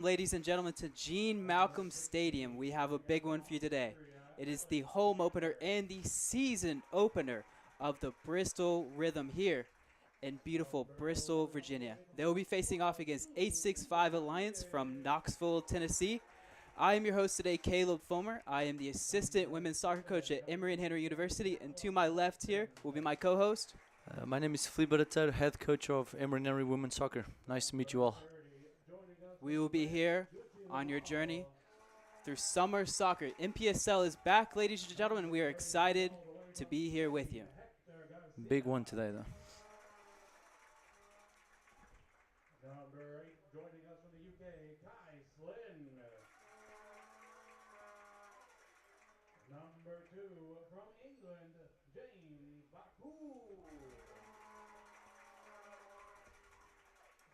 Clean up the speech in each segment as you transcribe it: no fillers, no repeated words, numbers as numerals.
Ladies and gentlemen, to Gene Malcolm Stadium. We have a big one for you today. It is the home opener and the season opener of the Bristol Rhythm here in beautiful Bristol, Virginia. They will be facing off against 865 Alliance from Knoxville, Tennessee. I am your host today, Caleb Fomer. I am the assistant women's soccer coach at Emory and Henry University, and to my left here will be my co-host. My name is Felipe Barater, head coach of Emory Women's Soccer. Nice to meet you all. We will be here on your journey through summer soccer. MPSL is back, ladies and gentlemen. We are excited to be here with you. Big one today, though. Number 8, joining us from the UK, Kai Slynn. Number 2, from England, James Baku.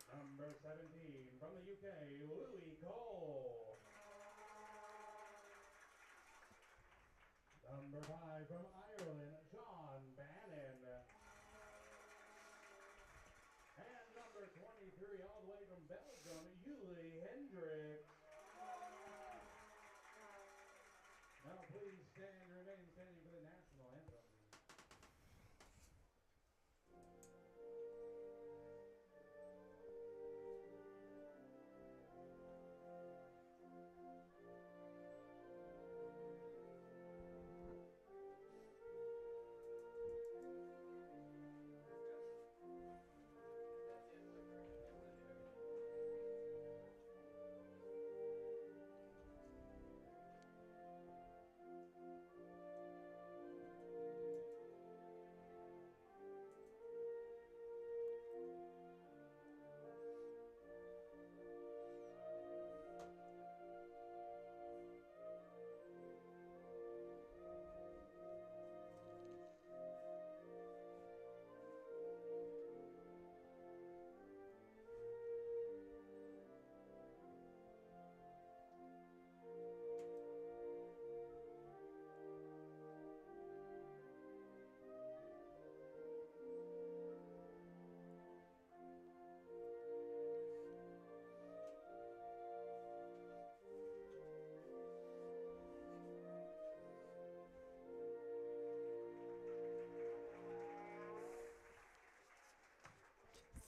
Number 17, from the UK, Louis Cole. Number 5, from Ireland, Sean Bannon. And number 23, all the way from Belgium, Yuli Hendricks. Now please remain standing for the national anthem.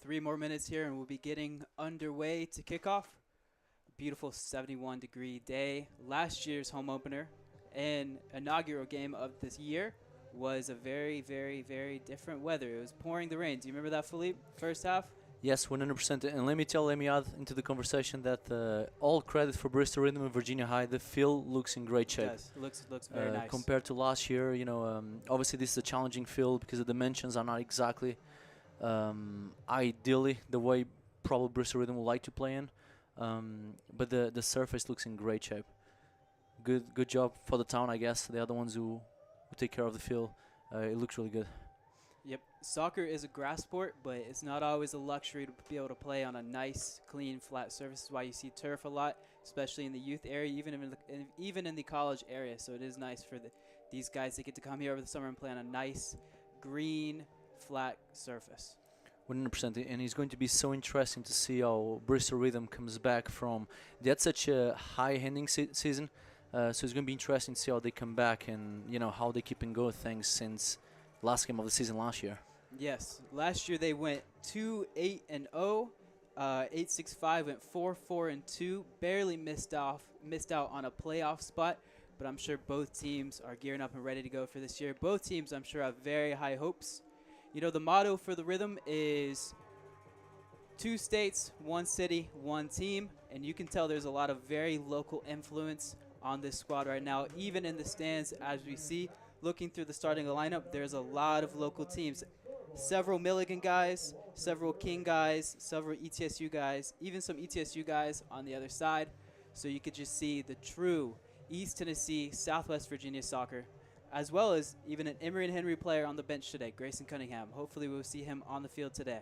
Three more minutes here, and we'll be getting underway to kickoff. Beautiful 71-degree day. Last year's home opener and inaugural game of this year was a very, very, very different weather. It was pouring the rain. Do you remember that, Philippe? First half? Yes, 100%. And let me add into the conversation that all credit for Bristol Rhythm and Virginia High. The field looks in great shape. Yes, looks very nice. Compared to last year, obviously this is a challenging field because the dimensions are not exactly ideally the way probably Bristol Rhythm would like to play in. But the surface looks in great shape. Good job for the town, I guess. The other ones who take care of the field. It looks really good. Yep, soccer is a grass sport, but it's not always a luxury to be able to play on a nice, clean, flat surface. That's why you see turf a lot, especially in the youth area, even in the college area. So it is nice for these guys to get to come here over the summer and play on a nice, green, flat surface. 100%, and it's going to be so interesting to see how Bristol Rhythm comes back from. They had such a high-ending season, so it's going to be interesting to see how they come back and how they keep and go things since last game of the season last year. Yes, last year they went 2-8-0. 865 went 4-4-2. Barely missed out on a playoff spot, but I'm sure both teams are gearing up and ready to go for this year. Both teams, I'm sure, have very high hopes. The motto for the Rhythm is 2 states, 1 city, 1 team, and you can tell there's a lot of very local influence on this squad right now. Even in the stands, as we see, looking through the starting lineup, there's a lot of local teams. Several Milligan guys, several King guys, several ETSU guys, even some ETSU guys on the other side. So you could just see the true East Tennessee, Southwest Virginia soccer, as well as even an Emory and Henry player on the bench today, Grayson Cunningham. Hopefully we'll see him on the field today.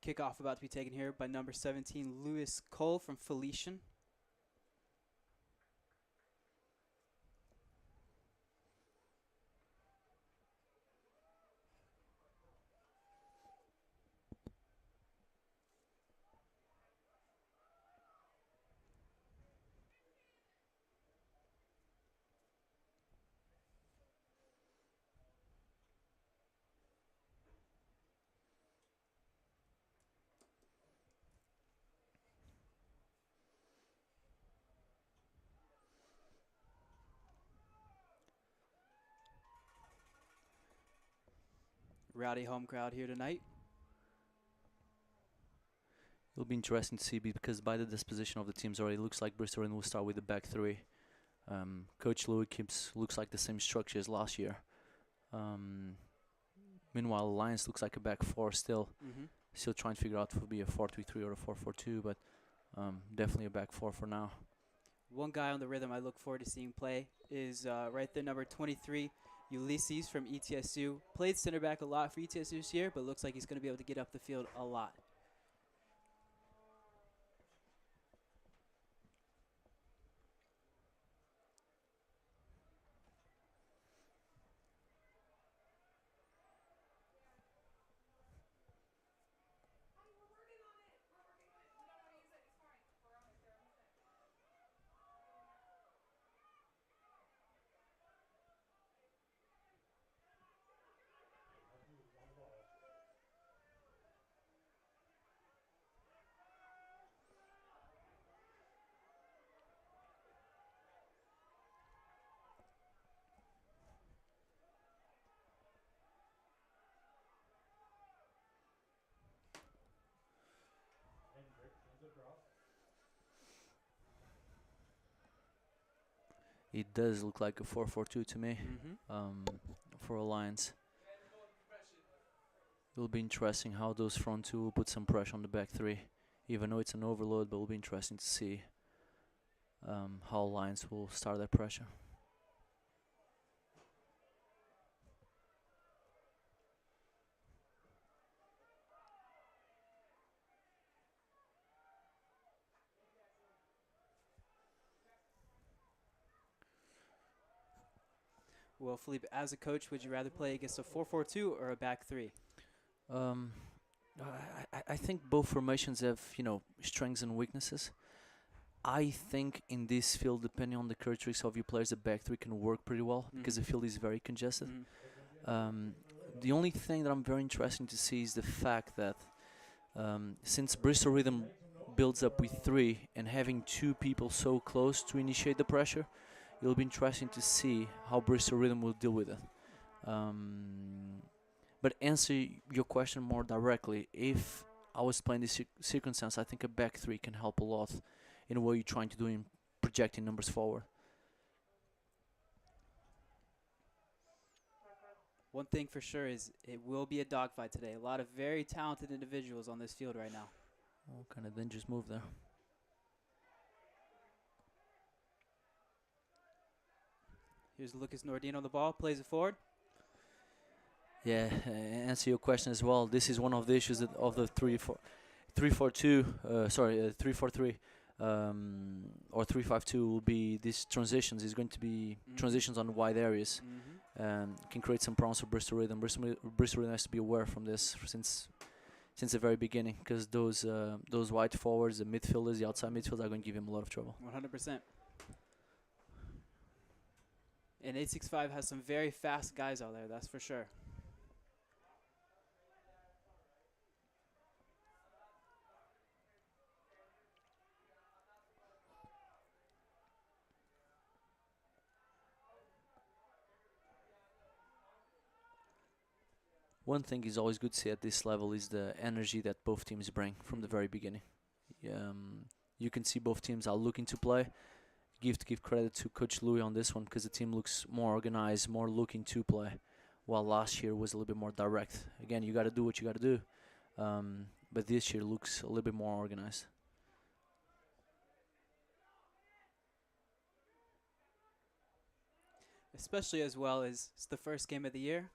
Kickoff about to be taken here by number 17, Lewis Cole from Felician. Rowdy home crowd here tonight. It'll be interesting to see because by the disposition of the teams already, it looks like Bristol Rhythm will start with the back three. Coach Louis looks like the same structure as last year. Meanwhile, Alliance looks like a back four still. Still trying to figure out if it'll be a 4-3-3 or a 4-4-2, but definitely a back four for now. One guy on the Rhythm I look forward to seeing play is right there, number 23, Ulysses from ETSU. Played center back a lot for ETSU this year, but looks like he's going to be able to get up the field a lot. On the ball. Hendrick sends it across. It does look like a 4-4-2 to me Mm-hmm. for Alliance. It'll be interesting how those front two will put some pressure on the back three. Even though it's an overload, but it'll be interesting to see how Alliance will start that pressure. Well, Philippe, as a coach, would you rather play against a 4-4-2 or a back three? Um, I think both formations have, strengths and weaknesses. I think in this field, depending on the characteristics of your players, the back three can work pretty well because the field is very congested. The only thing that I'm very interested to see is the fact that since Bristol Rhythm builds up with three and having two people so close to initiate the pressure, it'll be interesting to see how Bristol Rhythm will deal with it. But answer your question more directly, if I was playing this circumstance, I think a back three can help a lot in what you're trying to do in projecting numbers forward. One thing for sure is it will be a dogfight today. A lot of very talented individuals on this field right now. Oh, kind of dangerous move there. Here's Lucas Nordin on the ball, plays it forward. Yeah, answer your question as well. This is one of the issues of the 3-4-2, 3-4-3, or 3-5-2 will be these transitions. Is going to be transitions on wide areas. Can create some problems for Bristol Rhythm. Bristol Rhythm has to be aware from this since the very beginning, because those wide forwards, the midfielders, the outside midfielders are going to give him a lot of trouble. 100%. And 865 has some very fast guys out there, that's for sure. One thing is always good to see at this level is the energy that both teams bring from the very beginning. You can see both teams are looking to play. Give credit to Coach Louis on this one, because the team looks more organized, more looking to play, while last year was a little bit more direct. Again, you got to do what you got to do, but this year looks a little bit more organized. Especially as well as it's the first game of the year.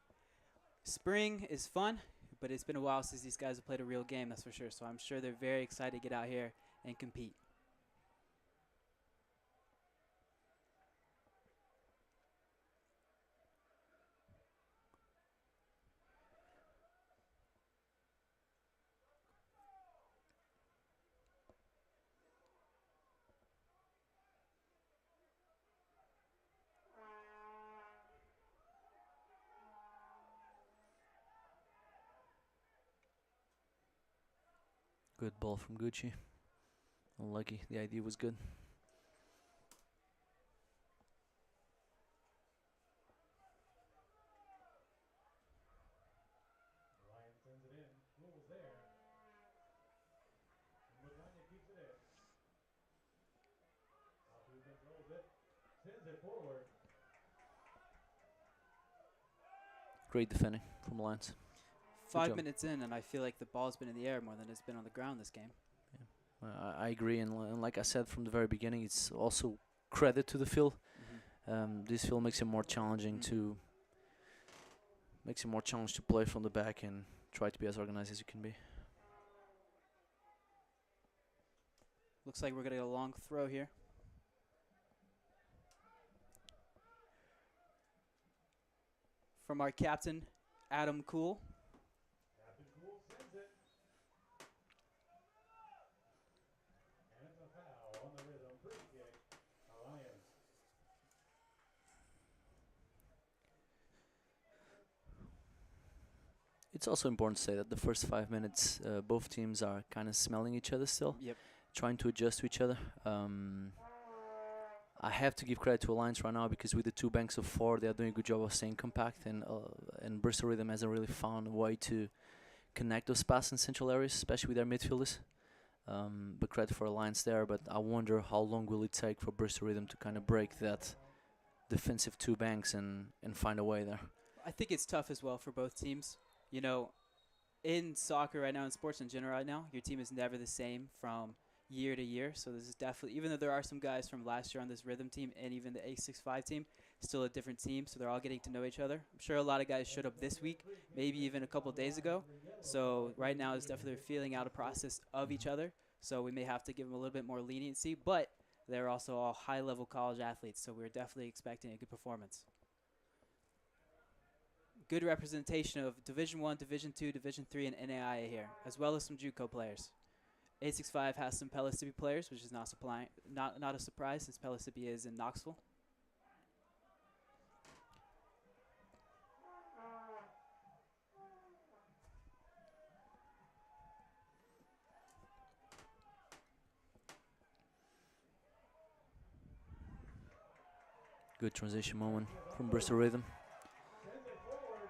Spring is fun, but it's been a while since these guys have played a real game, that's for sure. So I'm sure they're very excited to get out here and compete. Good ball from Gucci. Unlucky. The idea was good. Ryan sends it in. Rules there. Magana keeps it in. Alfu controls it. Sends it forward. Great defending from Lions. 5 job. minutes in, and I feel like the ball's been in the air more than it's been on the ground this game. I agree, and like I said from the very beginning, it's also credit to the field. This field makes it more challenging to play from the back and try to be as organized as you can be. Looks like we're going to get a long throw here. From our captain, Adam Cool. Captain Cool sends it. And it's a foul on the rhythm. Free kick. Lions. It's also important to say that the first 5 minutes, both teams are kind of smelling each other still, Yep. trying to adjust to each other. I have to give credit to Alliance right now because with the 2 banks of 4, they are doing a good job of staying compact, and Bristol Rhythm hasn't really found a way to connect those passes in central areas, especially with their midfielders. But credit for Alliance there, but I wonder how long will it take for Bristol Rhythm to kind of break that defensive 2 banks and find a way there. I think it's tough as well for both teams. You know, in soccer right now, in sports in general right now, your team is never the same from year to year. So this is definitely, even though there are some guys from last year on this rhythm team and even the 865 team, still a different team. So they're all getting to know each other. I'm sure a lot of guys showed up this week, maybe even a couple days ago. So right now is definitely feeling out a process of each other. So we may have to give them a little bit more leniency, but they're also all high-level college athletes. So we're definitely expecting a good performance. Good representation of Division I, Division II, Division III, and NAIA here, as well as some JUCO players. 865 has some Pellissippi players, which is not a surprise since Pellissippi is in Knoxville. Good transition moment from Bristol Rhythm. Sends it forward.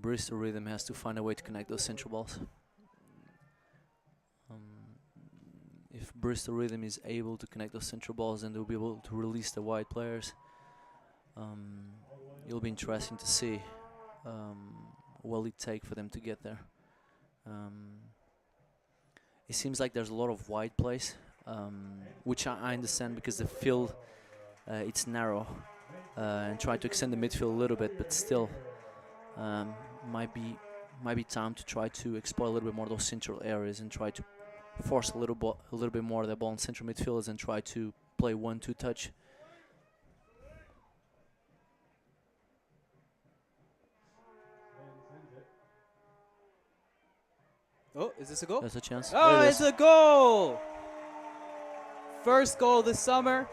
Bristol Rhythm has to find a way to connect those central balls. If Bristol Rhythm is able to connect those central balls, then they'll be able to release the wide players. It'll be interesting to see what it take for them to get there. It seems like there's a lot of wide plays, which I understand because the field it's narrow, and try to extend the midfield a little bit, but still might be time to try to exploit a little bit more those central areas and try to force a little bit more of the ball in central midfielders and try to play 1-2 touch. Sends it. Oh, is this a goal? There's a chance. Oh, There it it's is. a goal! First goal this summer,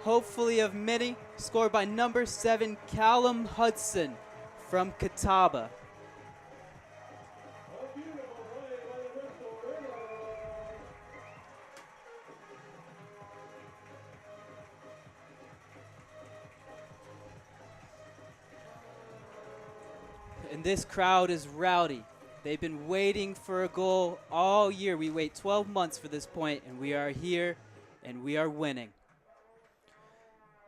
hopefully of many, scored by number 7, Callum Hudson from Catawba. And this crowd is rowdy. They've been waiting for a goal all year. We wait 12 months for this point, and we are here, and we are winning.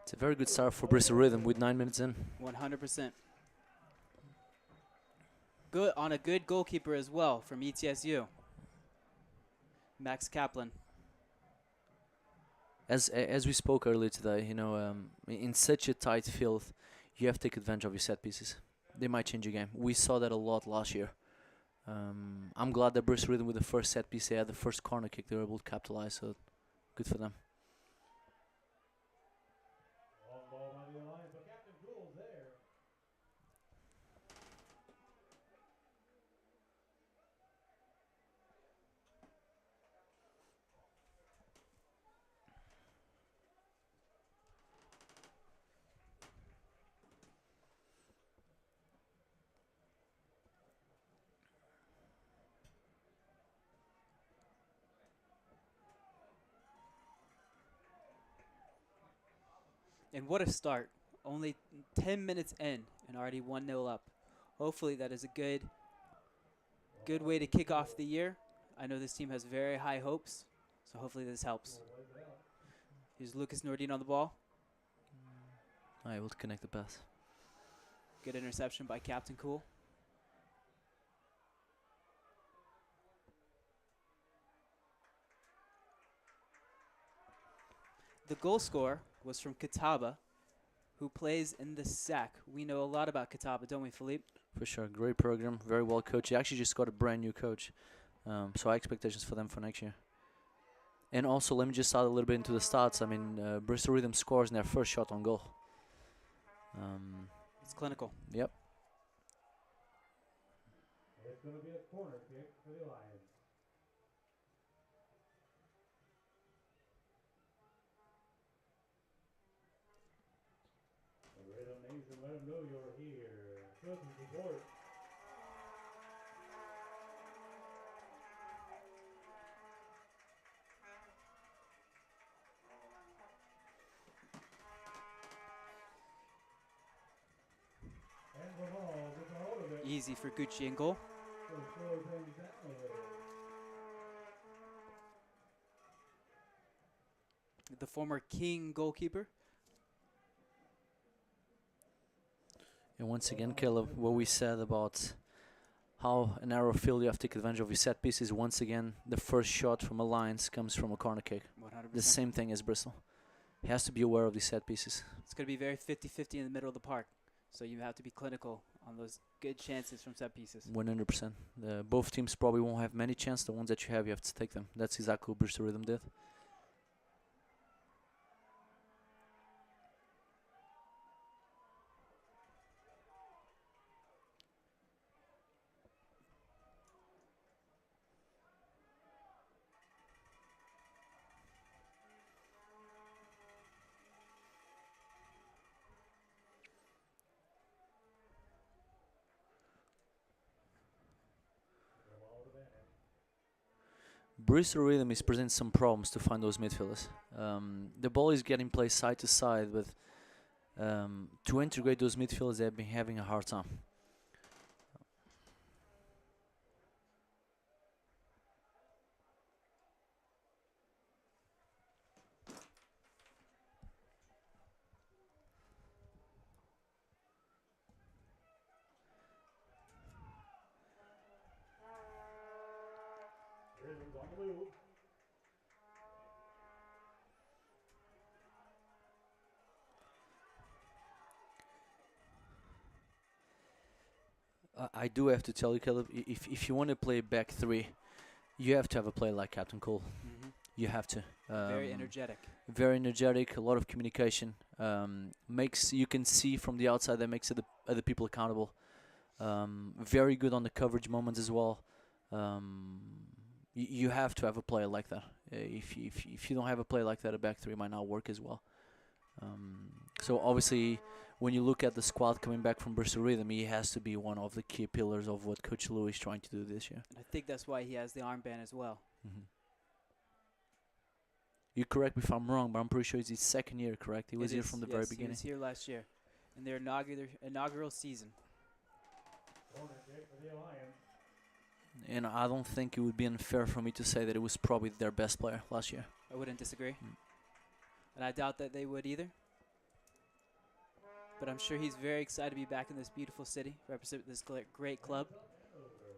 It's a very good start for Bristol Rhythm with 9 minutes in. 100%. Good on a good goalkeeper as well from ETSU. Max Kaplan. As we spoke earlier today, you know, in such a tight field, you have to take advantage of your set pieces. They might change your game. We saw that a lot last year. I'm glad that Bristol Rhythm with the first set piece, they had the first corner kick, they were able to capitalize, so good for them. Long ball by the Alliance, but Captain Cool's there. And what a start. Only 10 minutes in and already 1-0 up. Hopefully that is a good way to kick off the year. I know this team has very high hopes, so hopefully this helps. Here's Lucas Nordin on the ball. Able to connect the pass. Good interception by Captain Cool. The goal scorer was from Catawba, who plays in the SAC. We know a lot about Catawba, don't we, Philippe? For sure, great program, very well coached. He actually just got a brand new coach, so high expectations for them for next year. And also, let me just add a little bit into the stats. I mean, Bristol Rhythm scores in their first shot on goal. It's clinical. Yep. It's going to be a corner kick for the Alliance. The Rhythm Nation, let them know you're here. Show some support. And the ball gets a hold of it. Easy for Gucci in goal. So slow things down a little. The former King goalkeeper. And once again, Caleb, what we said about how a narrow field you have to take advantage of your set pieces, once again, the first shot from Alliance comes from a corner kick. 100%. The same thing as Bristol. He has to be aware of these set pieces. It's going to be very 50-50 in the middle of the park. So you have to be clinical on those good chances from set pieces. 100%. Both teams probably won't have many chances. The ones that you have to take them. That's exactly what Bristol Rhythm did. Bristol Rhythm is presenting some problems to find those midfielders. The ball is getting played side to side, but to integrate those midfielders, they've been having a hard time. Rhythm's on the move. I do have to tell you, Caleb, if you want to play back three, you have to have a player like Captain Cole. You have to. Very energetic. Very energetic, a lot of communication. Makes you can see from the outside that makes other people accountable. Very good on the coverage moments as well. You have to have a player like that. If you don't have a player like that, a back three might not work as well. So obviously, when you look at the squad coming back from Bristol Rhythm, he has to be one of the key pillars of what Coach Lou is trying to do this year. And I think that's why he has the armband as well. You correct me if I'm wrong, but I'm pretty sure it's his second year, correct? He was here from the very Yes, beginning. he was here last year in their inaugural season. Corner kick for the Alliance. And I don't think it would be unfair for me to say that it was probably their best player last year. I wouldn't disagree. Mm. And I doubt that they would either. But I'm sure he's very excited to be back in this beautiful city, represent this great club. Hands up and over.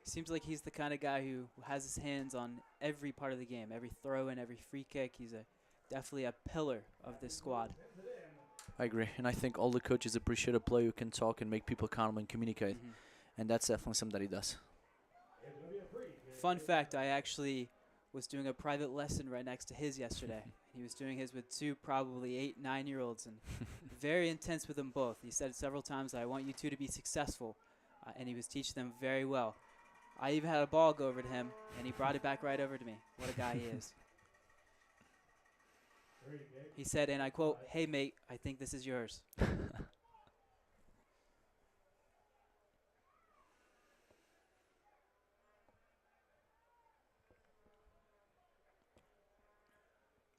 Seems like he's the kind of guy who has his hands on every part of the game, every throw in, every free kick. He's definitely a pillar of this squad. Sends it in. I agree, and I think all the coaches appreciate a player who can talk and make people calm and communicate, Mhm. and that's definitely something that he does. It's going to be a free kick. Fun fact, I actually was doing a private lesson right next to his yesterday. He was doing his with two probably 8, 9-year-olds, and very intense with them both. He said several times, I want you two to be successful, and he was teaching them very well. I even had a ball go over to him, and he brought it back right over to me. What a guy he is. Free kick. He said, and I quote, "Hey, mate, I think this is yours."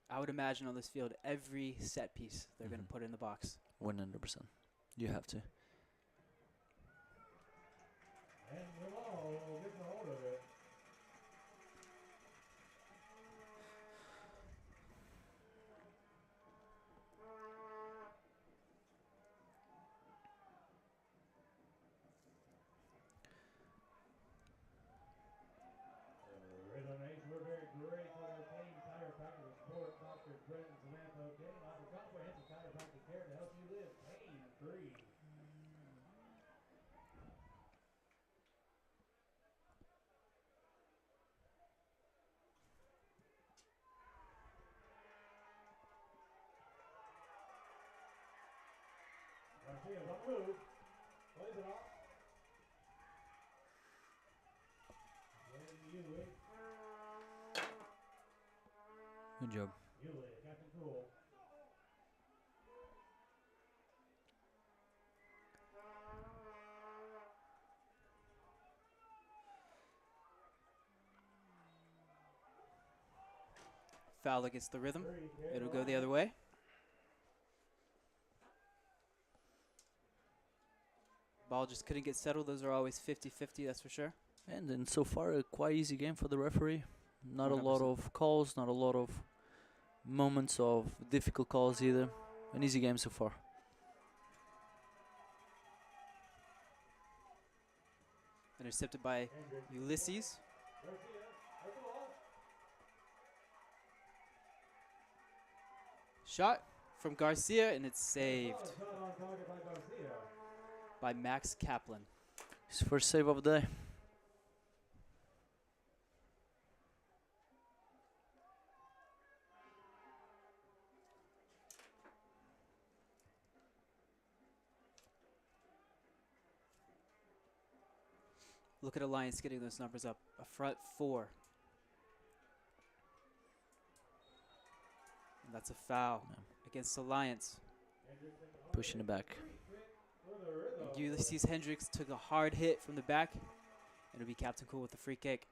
I would imagine on this field, every set piece they're going Mhm. to put in the box. 100%. You have to. And Jamal getting a hold of it. Rhythm Nation, we're very grateful to Kane Chiropractic Support, Dr. Brent and Samantha O'Kane offer comprehensive chiropractic care to help you live pain-free. Garcia's on the move. Plays it off. Getting to Yulee. Good job. Yulee, Captain Cool. Foul against the rhythm. Free kick. It'll go the other way. Ball just couldn't get settled. Those are always 50-50, that's for sure. And then so far a quite easy game for the referee. Not a lot 100%. of calls, not a lot of moments of difficult calls either. An easy game so far. Intercepted by Hendricks. Ulysses. Garcia has the ball. Shot from Garcia, and it's saved Shot on target by Garcia. by Max Kaplan. His first save of the day. Look at Alliance getting those numbers up. A front 4. And that's a foul against Alliance. Hendricks taking a hard Pushing it back. free kick for the Rhythm. And Ulysses Hendricks took a hard hit from the back. And it'll be Captain Cool with the free kick.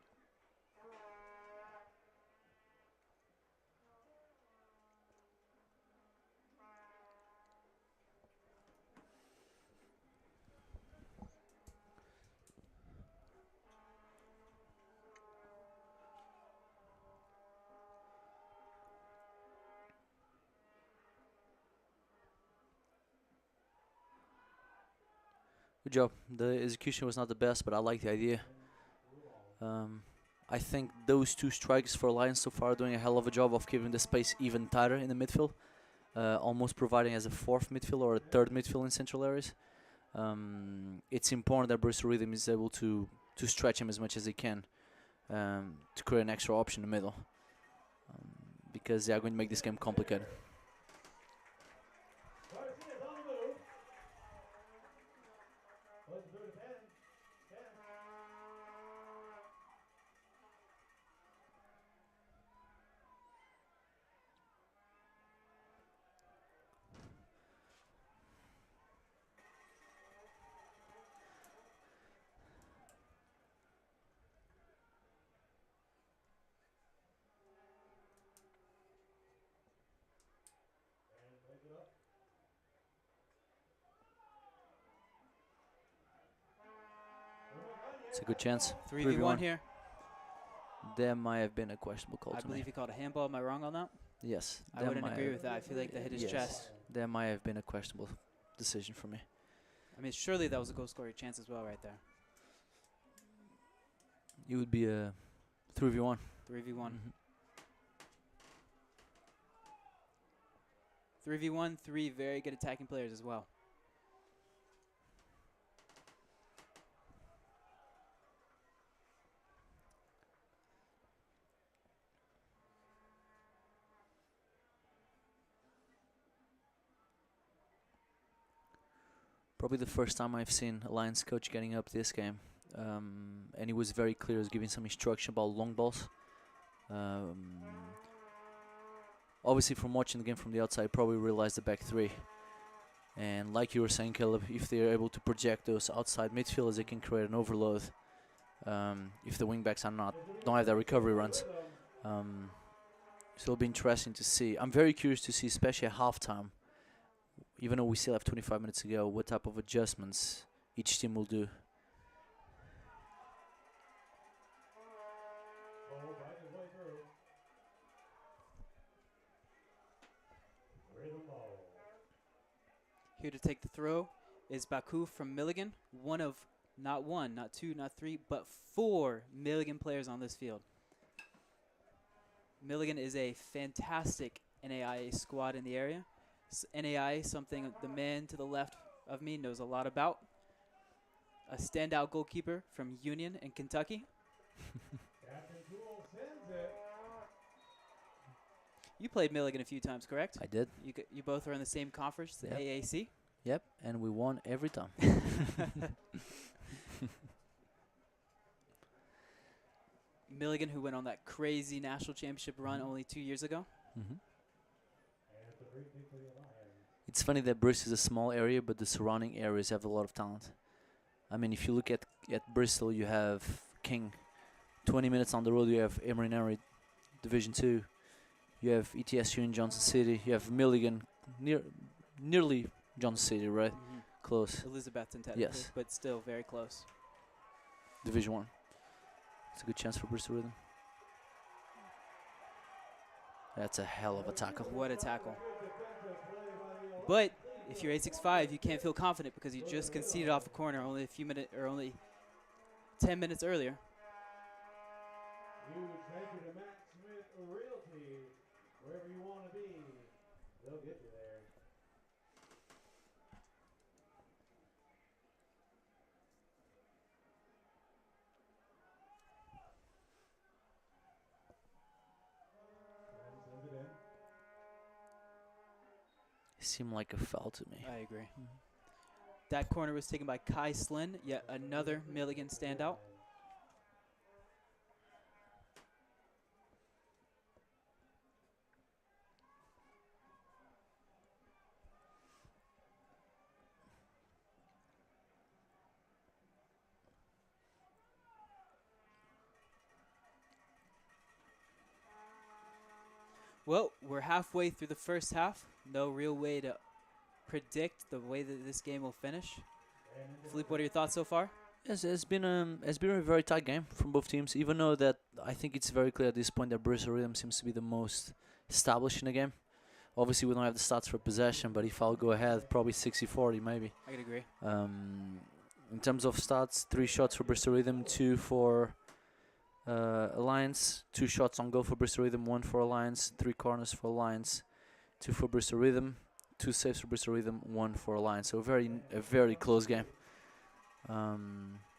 Good job. The execution was not the best, but I like the idea. I think those two strikers for Alliance so far are doing a hell of a job of keeping the space even tighter in the midfield. Almost providing as a fourth midfield or a third midfield in central areas. It's important that Bristol Rhythm is able to stretch him as much as he can to create an extra option in the middle. Because they are going to make this game complicated. Garcia's on the move. Goes through to Penn. Penn. It's a good chance. 3v1 here. There might have been a questionable call I to believe me. he called a handball. Am I wrong on that? Yes. I there wouldn't might agree have- with that. I feel like that hit his yes, chest. There might have been a questionable decision for me. I mean, surely that was a goal scoring chance as well right there. It would be a 3v1. 3v1. Mhm. 3v1, 3 very good attacking players as well. Probably the first time I've seen a Lions coach getting up this game. And he was very clear, he was giving some instruction about long balls. Obviously, from watching the game from the outside, probably realized the back three. And like you were saying, Caleb, if they're able to project those outside midfielders, they can create an overload. If the wingbacks don't have their recovery runs. So it'll be interesting to see. I'm very curious to see, especially at halftime, even though we still have 25 minutes to go, what type of adjustments each team will do. Ball finds his way through. Rhythm ball. Here to take the throw is Baku from Milligan. One of not one, not two, not three, but 4 Milligan players on this field. Milligan is a fantastic NAIA squad in the area. NAIA, something the man to the left of me knows a lot about. A standout goalkeeper from Union in Kentucky. Captain Cool sends it. You played Milligan a few times, correct? I did. You both are in the same conference, the Yep. AAC. Yep, and we won every time. Milligan, who went on that crazy national championship run only 2 years ago. Mhm. And it's a free kick for the Lions. It's funny that Bristol is a small area, but the surrounding areas have a lot of talent. I mean, if you look at Bristol, you have King. 20 minutes on the road, you have Emory Division 2. You have ETSU in Johnson City. You have Milligan, nearly Johnson City, right? Close. Elizabethton, technically, Yes. but still very close. Division 1. It's a good chance for Bristol Rhythm. That's a hell of a tackle. What a tackle. But if you're 865, you can't feel confident because you just conceded off a corner only a few minutes or only 10 minutes earlier. Huge thank you to Matt Smith Realty. Wherever you want to be, they'll get you there. And sends it in. It seemed like a foul to me. I agree. That corner was taken by Kai Slynn, yet another Milligan standout. Well, we're halfway through the first half. No real way to predict the way that this game will finish. Philippe, what are your thoughts so far? Yes, it's been a very tight game from both teams. Even though that I think it's very clear at this point that Bristol Rhythm seems to be the most established in the game. Obviously, we don't have the stats for possession, but if I'll go ahead, probably 60-40 maybe. I could agree. In terms of stats, 3 shots for Bristol Rhythm, 2 for Alliance, 2 shots on goal for Bristol Rhythm, 1 for Alliance, 3 corners for Alliance, 2 for Bristol Rhythm, 2 saves for Bristol Rhythm, 1 for Alliance. So a very close game.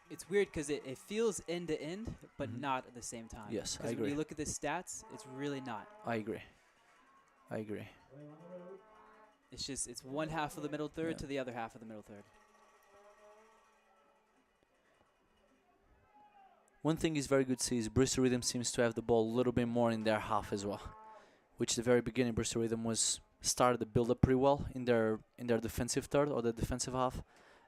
It's weird because it feels end to end, but Mhm. not at the same time. Yes, I 'Cause when agree. you look at the stats, it's really not. I agree. It's just it's one half of the middle third Yeah. to the other half of the middle third. One thing is very good to see is Bristol Rhythm seems to have the ball a little bit more in their half as well, which the very beginning Bristol Rhythm started the build up pretty well in their defensive third or the defensive half.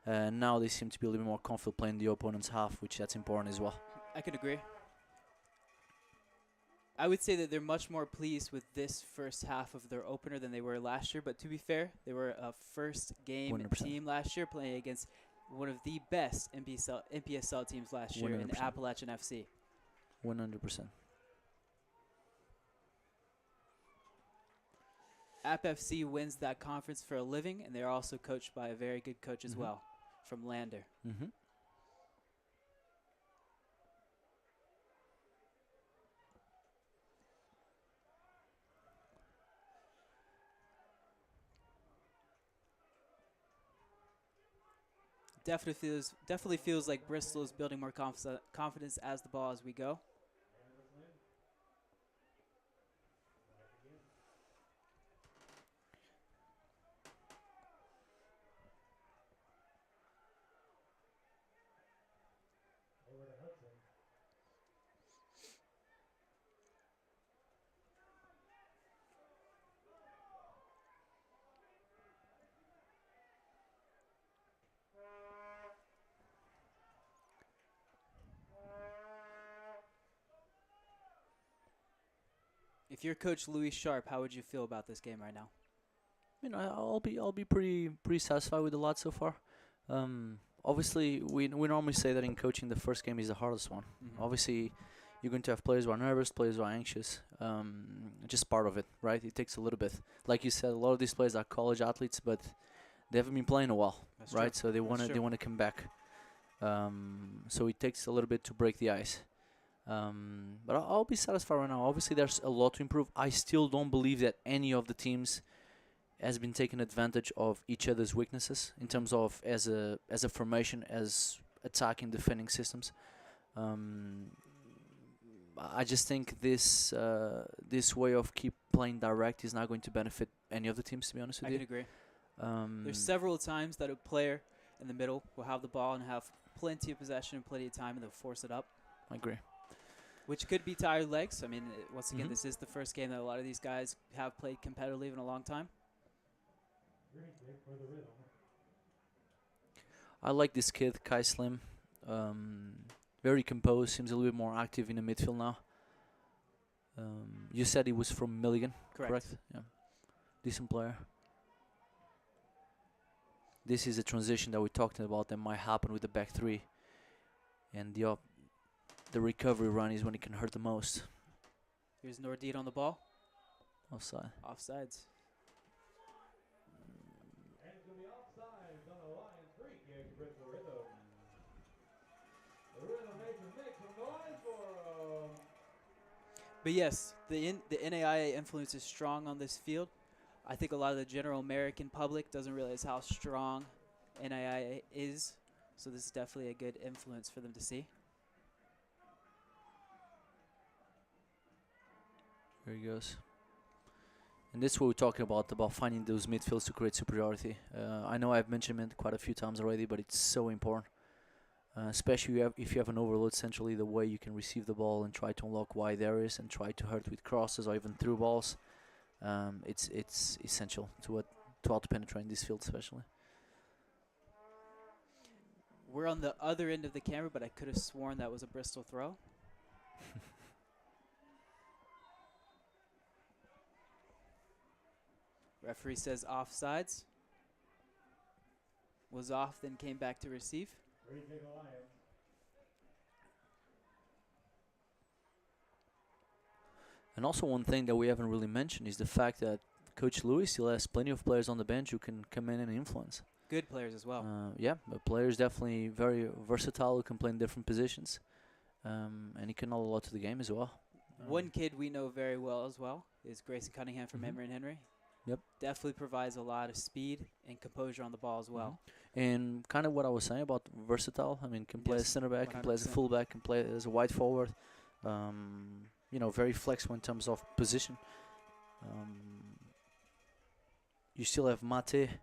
Now they seem to be a little bit more comfortable playing the opponent's half, which that's important as well. I could agree. I would say that they're much more pleased with this first half of their opener than they were last year. But to be fair, they were a first game 100%. team last year playing against one of the best NPSL teams last year in 100%. Appalachian FC. 100%. App FC wins that conference for a living, and they're also coached by a very good coach as Mhm. well from Lander. Mm-hmm. Definitely feels like Bristol is building more confidence as the ball as we go. Over to Hudson. If you're Coach Louis Sharp, how would you feel about this game right now? You know, I'll be pretty satisfied with the lot so far. Obviously, we normally say that in coaching the first game is the hardest one. Mhm. Obviously, you're going to have players who are nervous, players who are anxious. Just part of it, right? It takes a little bit. Like you said, a lot of these players are college athletes, but they haven't been playing a while, That's right? true. So they That's true. want to come back. So it takes a little bit to break the ice. But I'll be satisfied right now. Obviously, there's a lot to improve. I still don't believe that any of the teams has been taking advantage of each other's weaknesses in terms of as a formation, as attacking, defending systems. I just think this way of keep playing direct is not going to benefit any of the teams. To be honest I with can you, agree. There's several times that a player in the middle will have the ball and have plenty of possession and plenty of time, and they'll force it up, I agree. which could be tired legs. I mean, once again, Mhm. this is the first game that a lot of these guys have played competitively in a long time. Green kick for the Rhythm. I like this kid, Kai Slim. Very composed, seems a little bit more active in the midfield now. You said he was from Milligan, correct? Yeah. Decent player. This is a transition that we're talking about that might happen with the back three. And the recovery run is when it can hurt the most. Here's Nordin on the ball. Offside. Offsides. And it's going to be offsides on the line. Free kick, Bristol Rhythm. The Rhythm Nation make some noise for 'em. But yes, the NAIA influence is strong on this field. I think a lot of the general American public doesn't realize how strong NAIA is. So this is definitely a good influence for them to see. There he goes. And this is what we're talking about finding those midfields to create superiority. I know I've mentioned it quite a few times already, but it's so important. Especially if you have an overload centrally, the way you can receive the ball and try to unlock wide areas and try to hurt with crosses or even through balls. It's essential to how to penetrate in this field, especially. We're on the other end of the camera, but I could have sworn that was a Bristol throw. Referee says offsides. Was off, then came back to receive. Free kick Alliance. And also one thing that we haven't really mentioned is the fact that Coach Louis still has plenty of players on the bench who can come in and influence. Good players as well. Yeah, but players definitely very versatile, who can play in different positions, and he can add a lot to the game as well. One kid we know very well as well is Grayson Cunningham from Mhm. Emory and Henry. Yep. Definitely provides a lot of speed and composure on the ball as well. And kind of what I was saying about versatile. I mean, can play as Yes, center back, can play as a 100%. fullback, can play as a wide forward. Very flexible in terms of position. You still have Mate,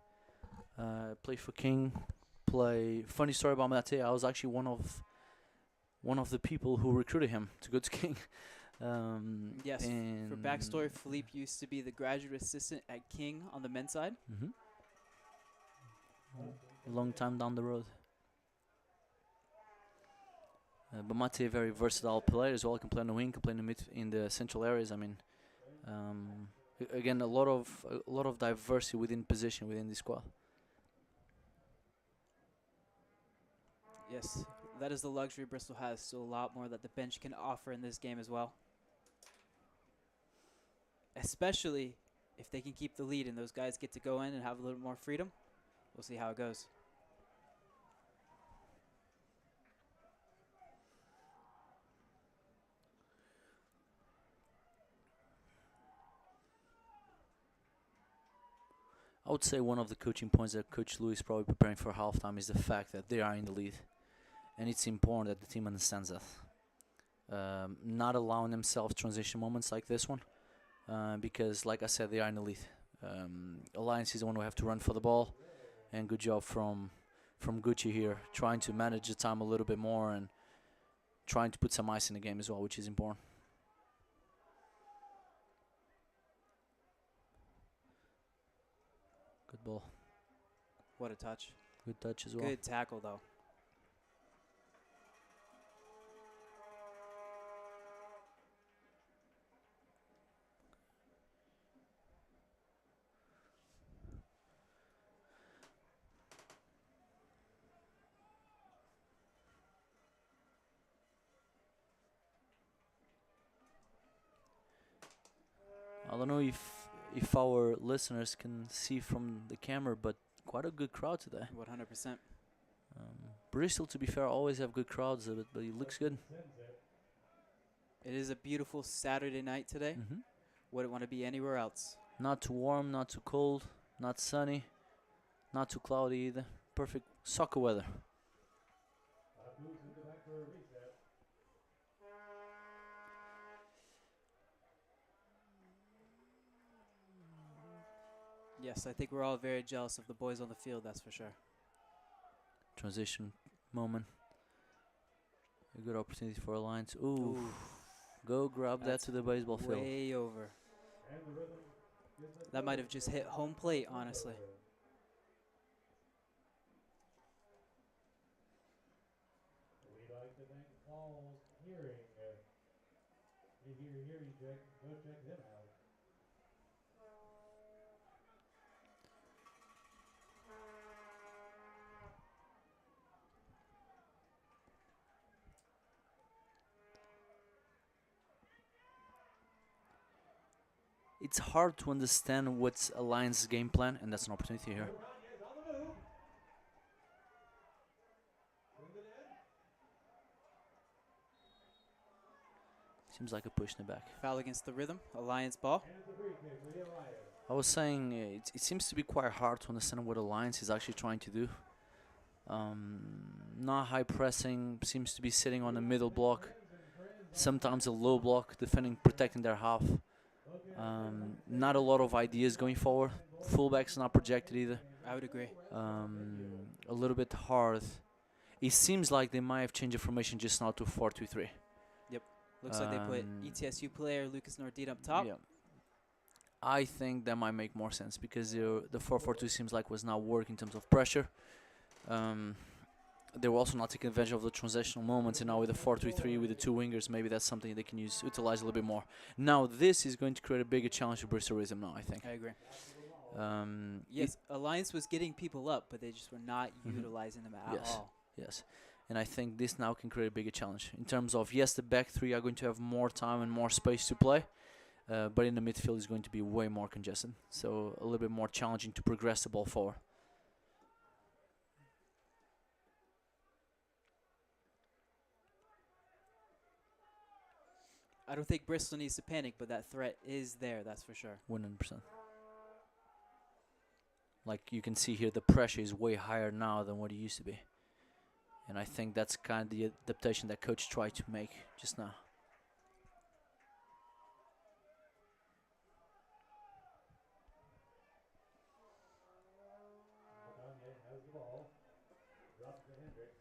play for King. Funny story about Mate. I was actually one of the people who recruited him to go to King. Yes, and for backstory, Philippe used to be the graduate assistant at King on the men's side. A long time down the road. But Mate, a very versatile player as well. Can play on the wing, can play in the mid, in the central areas. I mean, again, a lot of diversity within position within the squad. Yes, that is the luxury Bristol has. Still a lot more that the bench can offer in this game as well. Especially if they can keep the lead and those guys get to go in and have a little more freedom. We'll see how it goes. I would say one of the coaching points that Coach Lewis is probably preparing for halftime is the fact that they are in the lead. And it's important that the team understands that. Not allowing themselves transition moments like this one. Because, like I said, they are in the lead. Alliance is the one who have to run for the ball. And good job from Gucci here, trying to manage the time a little bit more and trying to put some ice in the game as well, which is important. Good ball. What a touch. Good touch as well. Good tackle, though. I don't know if our listeners can see from the camera, but quite a good crowd today. 100%. Bristol, to be fair, always have good crowds, but it looks good. It is a beautiful Saturday night today. Wouldn't want to be anywhere else. Not too warm, not too cold, not sunny, not too cloudy either. Perfect soccer weather. Yes, I think we're all very jealous of the boys on the field, that's for sure. Transition moment. A good opportunity for Alliance. Ooh. Go grab that to the baseball field. Way over. That might have just hit home plate, honestly. We'd like to thank Paul's Hearing. Hear you, Jack. Go check them out. It's hard to understand what's Alliance's game plan, and that's an opportunity here. Seems like a push in the back. Foul against the Rhythm. Alliance ball. I was saying it seems to be quite hard to understand what Alliance is actually trying to do. Not high pressing, seems to be sitting on the middle block. Sometimes a low block, defending, protecting their half. Not a lot of ideas going forward. Fullback's not projected either. I would agree. A little bit hard. It seems like they might have changed the formation just now to 4-2-3. Looks like they put ETSU player Lucas Nordin up top. Yeah. I think that might make more sense because the 4-4-2 seems like was not working in terms of pressure. They were also not taking advantage of the transitional moments, and now with the 4-3-3 with the two wingers, maybe that's something they can utilize a little bit more. Now this is going to create a bigger challenge for Bristol Rhythm now, I think. I agree. Yes, Alliance was getting people up, but they just were not utilizing them at all. Yes. And I think this now can create a bigger challenge. In terms of, yes, the back three are going to have more time and more space to play, but in the midfield is going to be way more congested. So a little bit more challenging to progress the ball forward. I don't think Bristol needs to panic, but that threat is there, that's for sure. 100%. Like you can see here, the pressure is way higher now than what it used to be. And I think that's kind of the adaptation that coach tried to make just now. Has the ball. Drops to Hendricks.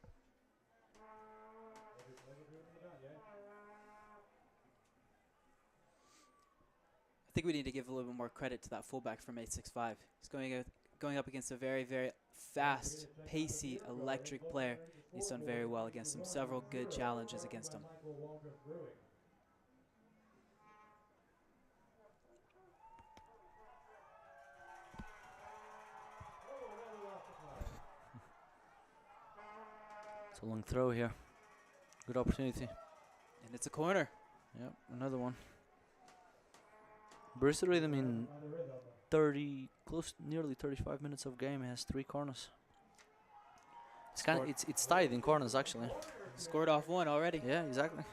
I think we need to give a little bit more credit to that fullback from 865. He's going up against a very, very fast, pacey, electric player. He's done very well against him. Several good challenges against him. It's a long throw here. Good opportunity. And it's a corner. Yep, another one. Bristol Rhythm in By the Rhythm. 30, nearly 35 minutes of game has 3 corners. It's tied in corners actually. Scored off one already. Yeah, exactly.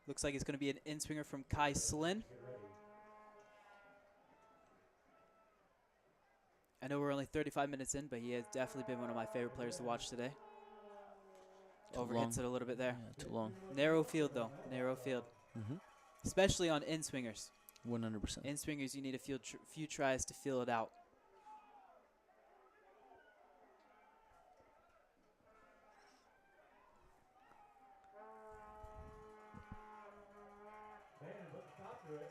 Looks like it's going to be an in-swinger from Kai Slin. Get ready. I know we're only 35 minutes in, but he has definitely been one of my favorite players to watch today. Too Overhits long. it a little bit there. Yeah, too long. Narrow field, though. Narrow field. Especially on in-swingers. 100%. In-swingers, you need a few tries to feel it out. Man, put the stop to it.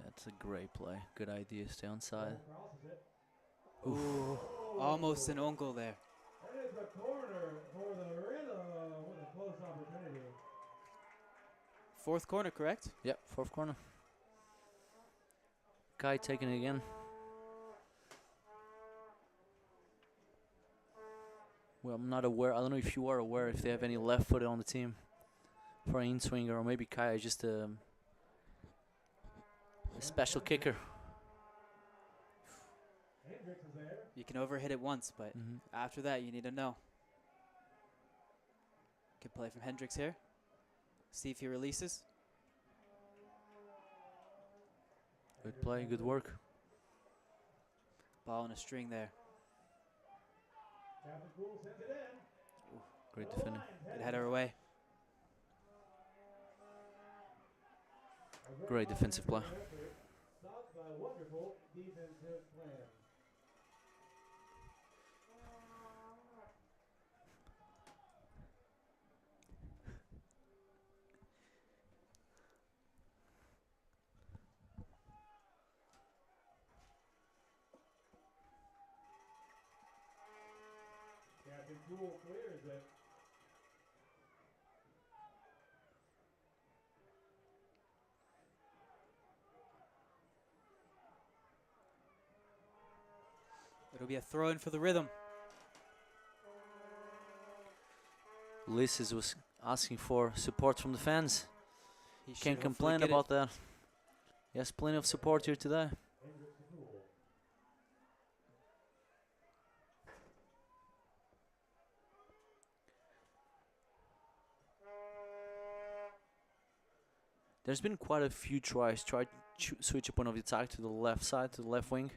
That's a great play. Good idea. Stay on side. Crosses it. Ooh, almost an own goal there. That is a corner for the Rhythm with a close opportunity. Fourth corner, correct? Yep, 4th corner. Kai taking it again. Well, I'm not aware. I don't know if you are aware if they have any left-footed on the team for an in-swinger, or maybe Kai is just a special kicker. Hendricks is there. You can overhit it once, but after that, you need to know. Good play from Hendricks here. See if he releases. Good play, good work. Ball in a string there. Captain Cool sends it in. Great defending. Good header away. A Great defensive play. effort, stopped by wonderful defensive plan. Captain Cool clears it. It'll be a throw-in for the Rhythm. Ulysses was asking for support from the fans. He should Can't hopefully complain get it. about that. He has plenty of support here today. Hendricks to Cool. There's been quite a few tries. Tried to switch a point of attack to the left side, to the left wing.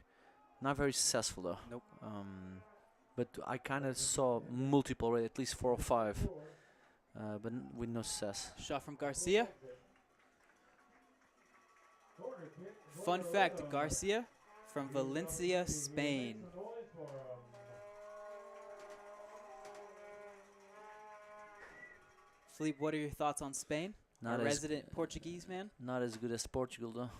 Not very successful though. Nope. But I kind of saw multiple already, at least 4 or 5. But with no success. Shot from Garcia. Corner kick. Fun fact, Garcia from Valencia, Spain. Make some noise for 'em. Philippe, what are your thoughts on Spain? Not Our as resident Portuguese man? not as good as Portugal though.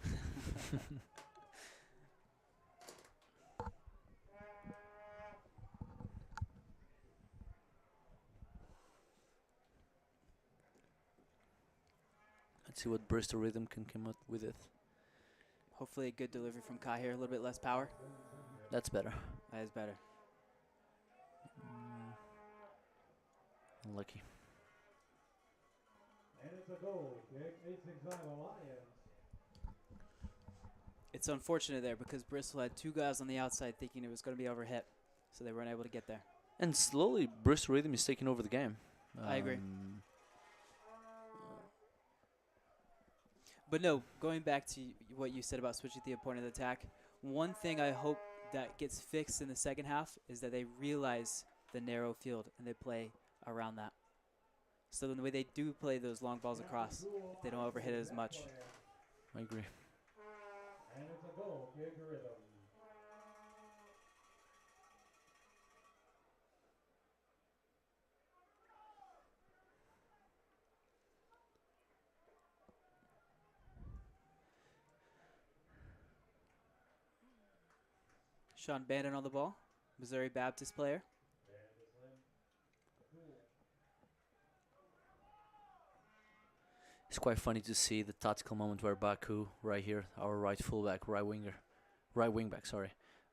Let's see what Bristol Rhythm can come up with it. Hopefully a good delivery from Kai here. A little bit less power. That's better. That is better. Unlucky. And it's a goal kick. 865 Alliance. It's unfortunate there because Bristol had 2 guys on the outside thinking it was going to be overhit. So they weren't able to get there. And slowly, Bristol Rhythm is taking over the game. I agree. But no, going back to what you said about switching the opponent attack, one thing I hope that gets fixed in the second half is that they realize the narrow field and they play around that. So the way they do play those long balls across, they don't overhit it as much. I agree. And it's a goal kick to Rhythm. Sean Bannon on the ball, Missouri Baptist player. It's quite funny to see the tactical moment where Baku, right here, our right fullback, right wing back, sorry.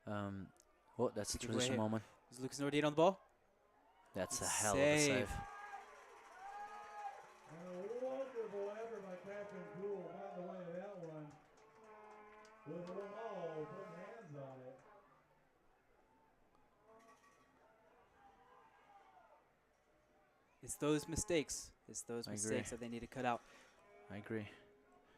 Oh, that's a Good transition way. moment. Is Lucas Nordin on the ball? That's a Good hell of a save. And a wonderful effort by Captain Cool. By the way, that one with 1-all, putting hands on it. It's those mistakes. It's those I mistakes agree. that they need to cut out. I agree.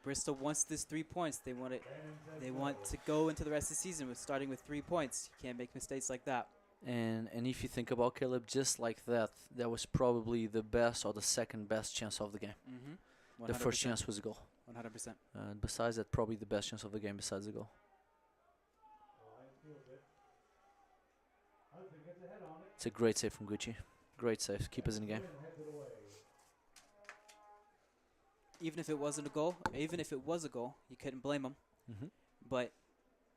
Bristol wants this 3 points. They want it. Brandon says They no. want to go into the rest of the season with starting with 3 points. You can't make mistakes like that. And if you think about Caleb, just like that, that was probably the best or the second best chance of the game. Mm-hmm. The first chance was a goal. 100%. Besides that, probably the best chance of the game besides the goal. Lions fields it. Hudson gets ahead on it. It's a great save from Gucci. Great save. Keep us in the game. Win heads it away. Even if it wasn't a goal, even if it was a goal, you couldn't blame him. Mm-hmm. But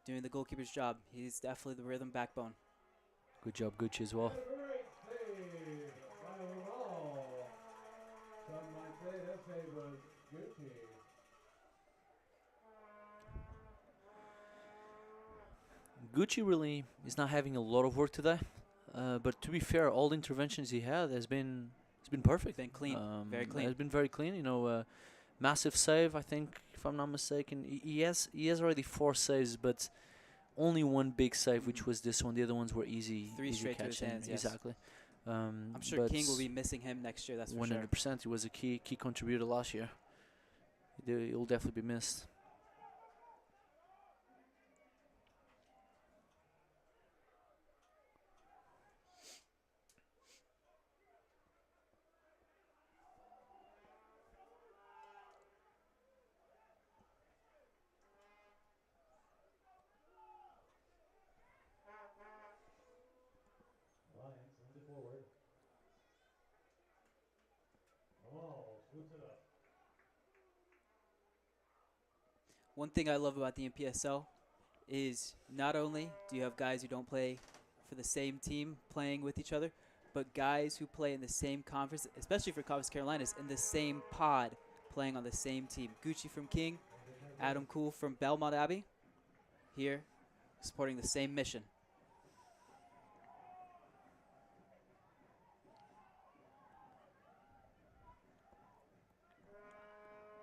doing the goalkeeper's job, he's definitely the rhythm backbone. Good job, Gucci, as well. A great save by Laval. Some might say that save was Gucci. Gucci really is not having a lot of work today, but to be fair, all the interventions he had has been perfect. Been clean, very clean. Has been very clean. Massive save. I think, if I'm not mistaken, he has already 4 saves, but only one big save, which was this one. The other ones were easy. 3 easy straight to his catching. hands, yes. Exactly. I'm sure King will be missing him next year, that's for sure. 100%. He was a key contributor last year. He'll definitely be missed. Lions sends it forward. Laval scoots it up. One thing I love about the NPSL is not only do you have guys who don't play for the same team playing with each other, but guys who play in the same conference, especially for Conference Carolinas, in the same pod playing on the same team. Gucci from King, Adam Cool from Belmont Abbey, here supporting the same mission.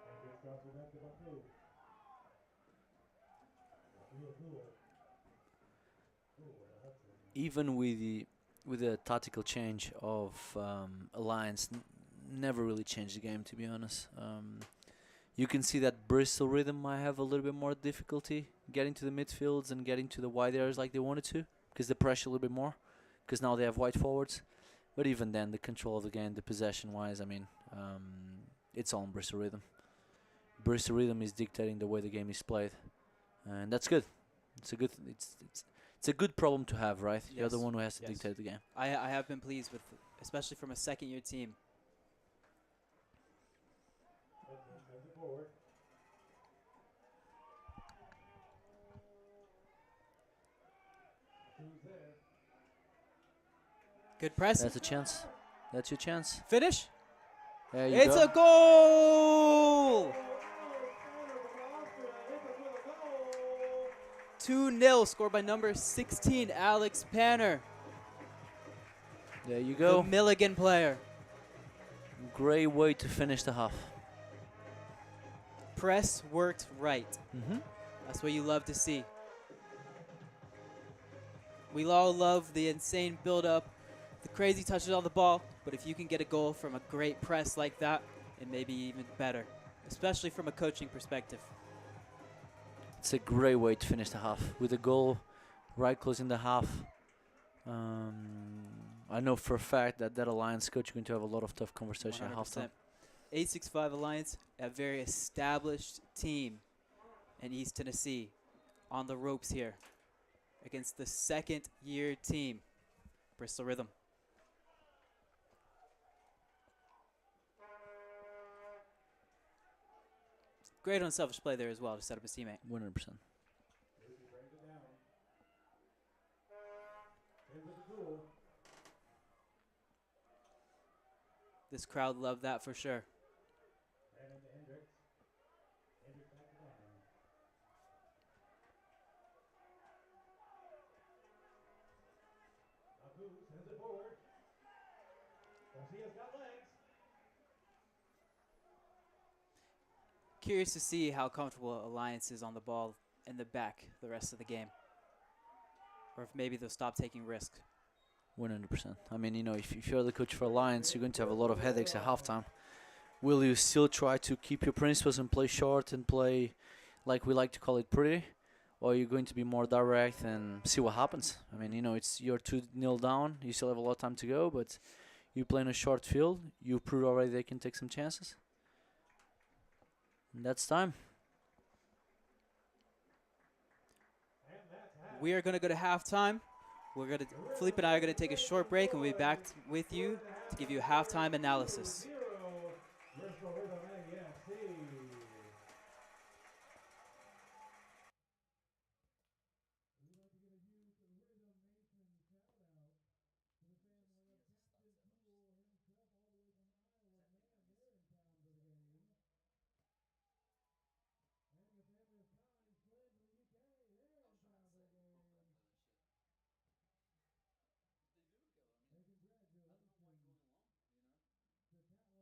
And gets dropped it back to Baku. Real cool. Cool with a Hudson. Even with the tactical change of Alliance, never really changed the game, to be honest. You can see that Bristol Rhythm might have a little bit more difficulty getting to the midfields and getting to the wide areas like they wanted to, because they pressure a little bit more, because now they have wide forwards. But even then, the control of the game, the possession-wise, I mean, it's all on Bristol Rhythm. Bristol Rhythm is dictating the way the game is played, and that's good. It's a good problem to have, right? You're the Yes. one who has to Yes. dictate the game. I have been pleased with, especially from a second-year team. Hudson sends it forward. Who's there? Good press. That's a chance. That's your chance. Finish. There you It's go. a goal! 2-0, scored by number 16, Alex Panner, There you the go. Milligan player. Great way to finish the half. Press worked right. Mm-hmm. That's what you love to see. We all love the insane build-up, the crazy touches on the ball, but if you can get a goal from a great press like that, it may be even better, especially from a coaching perspective. It's a great way to finish the half with a goal right closing the half. I know for a fact that Alliance coach is going to have a lot of tough conversation at halftime. 865 Alliance, a very established team in East Tennessee, on the ropes here against the second-year team, Bristol Rhythm. Great unselfish play there as well to set up his teammate. 100%. Lucy brings it down. Into the goal. This crowd loved that for sure. And into Hendricks. moves, sends it forward. Garcia's got legs. Curious to see how comfortable Alliance is on the ball in the back the rest of the game. Or if maybe they'll stop taking risks. 100%. I mean, if you're the coach for Alliance, you're going to have a lot of headaches at halftime. Will you still try to keep your principles and play short and play, like we like to call it, pretty? Or are you going to be more direct and see what happens? I mean, it's you're 2-0 down. You still have a lot of time to go, but you play in a short field. You proved already they can take some chances. And that's time. We are going to go to halftime. Felipe and I are going to take a short break, and we'll be back with you to give you a halftime analysis. Bristol Rhythm AFC. We'd like to give a huge Rhythm Nation shout out to the family of Captain Tool himself, all the way from Iowa. Man, they're in town for the game. And the family of Kai and Flynn from the UK, they're in town for the game. And congratulations to Talent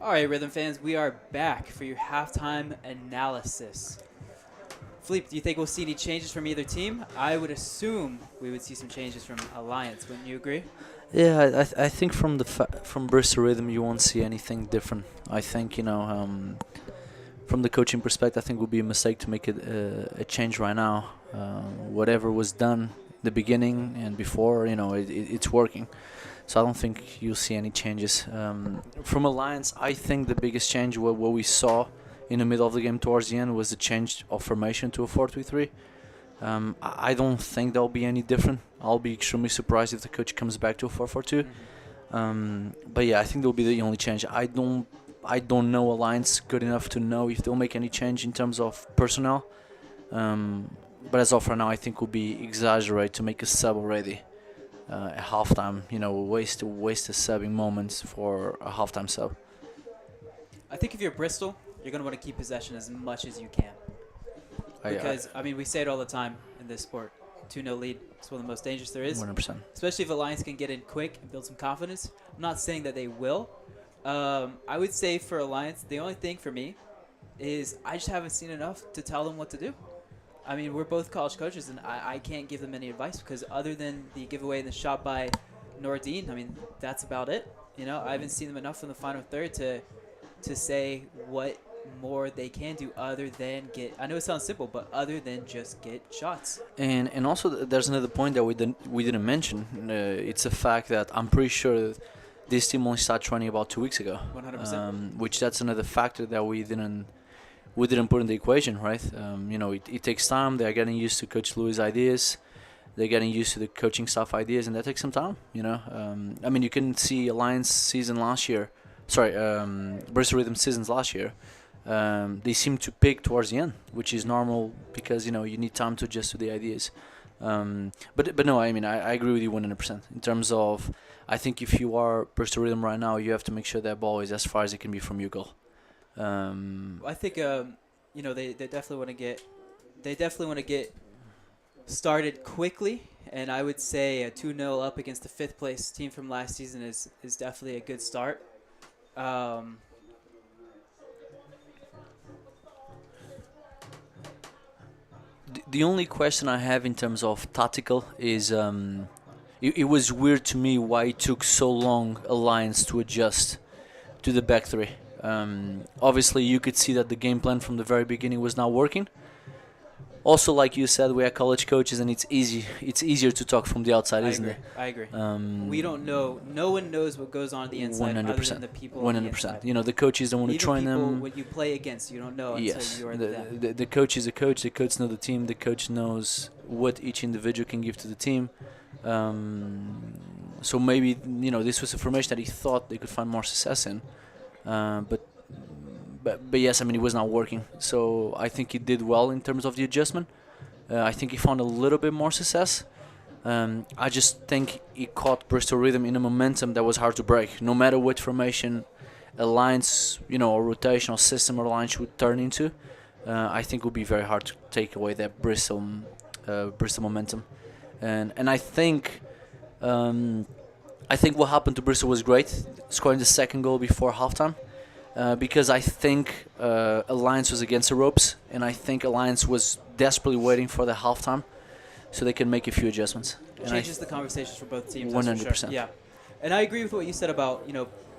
All right, Rhythm fans, we are back for your halftime analysis. Philippe, do you think we'll see any changes from either team? I would assume we would see some changes from Alliance. Wouldn't you agree? Yeah, I think from from Bristol Rhythm you won't see anything different. I think from the coaching perspective, I think it would be a mistake to make it a change right now. Whatever was done in the beginning and before, it's working. So I don't think you'll see any changes. From Alliance, I think the biggest change what we saw in the middle of the game towards the end was the change of formation to a 4-3-3. I don't think that'll be any different. I'll be extremely surprised if the coach comes back to a 4-4-2. But yeah, I think that'll be the only change. I don't know Alliance good enough to know if they'll make any change in terms of personnel. But as of right now, I think it would be exaggerate to make a sub already at halftime. Waste the subbing moments for a halftime sub. I think if you're Bristol, you're going to want to keep possession as much as you can. Because, we say it all the time in this sport. 2-0 lead is one of the most dangerous there is. 100%. Especially if Alliance can get in quick and build some confidence. I'm not saying that they will. I would say for Alliance, the only thing for me is I just haven't seen enough to tell them what to do. We're both college coaches, and I can't give them any advice because other than the giveaway and the shot by Nordine, that's about it. I haven't seen them enough in the final third to say what more they can do other than get. I know it sounds simple, but other than just get shots. And also there's another point that we didn't mention. It's a fact that I'm pretty sure this team only started training about 2 weeks ago. 100%. Which that's another factor that we didn't put in the equation, right? It takes time. They're getting used to Coach Louis' ideas. They're getting used to the coaching staff ideas, and that takes some time. You can see Alliance season last year. Sorry, Bristol Rhythm seasons last year. They seem to pick towards the end, which is normal because you need time to adjust to the ideas. But no, I agree with you 100% in terms of I think if you are Bristol Rhythm right now, you have to make sure that ball is as far as it can be from your goal. I think they definitely want to get started quickly, and I would say a 2-0 up against the 5th place team from last season is definitely a good start. The only question I have in terms of tactical is it was weird to me why it took so long Alliance to adjust to the back three. Obviously, you could see that the game plan from the very beginning was not working. Also, like you said, we are college coaches, and it's easier to talk from the outside, isn't it? I agree. We don't know. No one knows what goes on the inside 100%. other than the people on the inside. 100%. The coaches don't want to Even train people them. when you play against, you don't know until Yes, you are them. the coach is a coach. The coach knows the team. The coach knows what each individual can give to the team. So maybe this was a formation that he thought they could find more success in, but yes, it was not working. So I think he did well in terms of the adjustment. I think he found a little bit more success. I just think he caught Bristol Rhythm in a momentum that was hard to break. No matter what formation, Alliance, or rotational system Alliance would turn into, I think it would be very hard to take away that Bristol momentum. And I think what happened to Bristol was great, scoring the second goal before halftime. Because I think Alliance was against the ropes, and I think Alliance was desperately waiting for the halftime so they can make a few adjustments. Changes the conversations for both teams. 100%. Sure. Yeah, and I agree with what you said about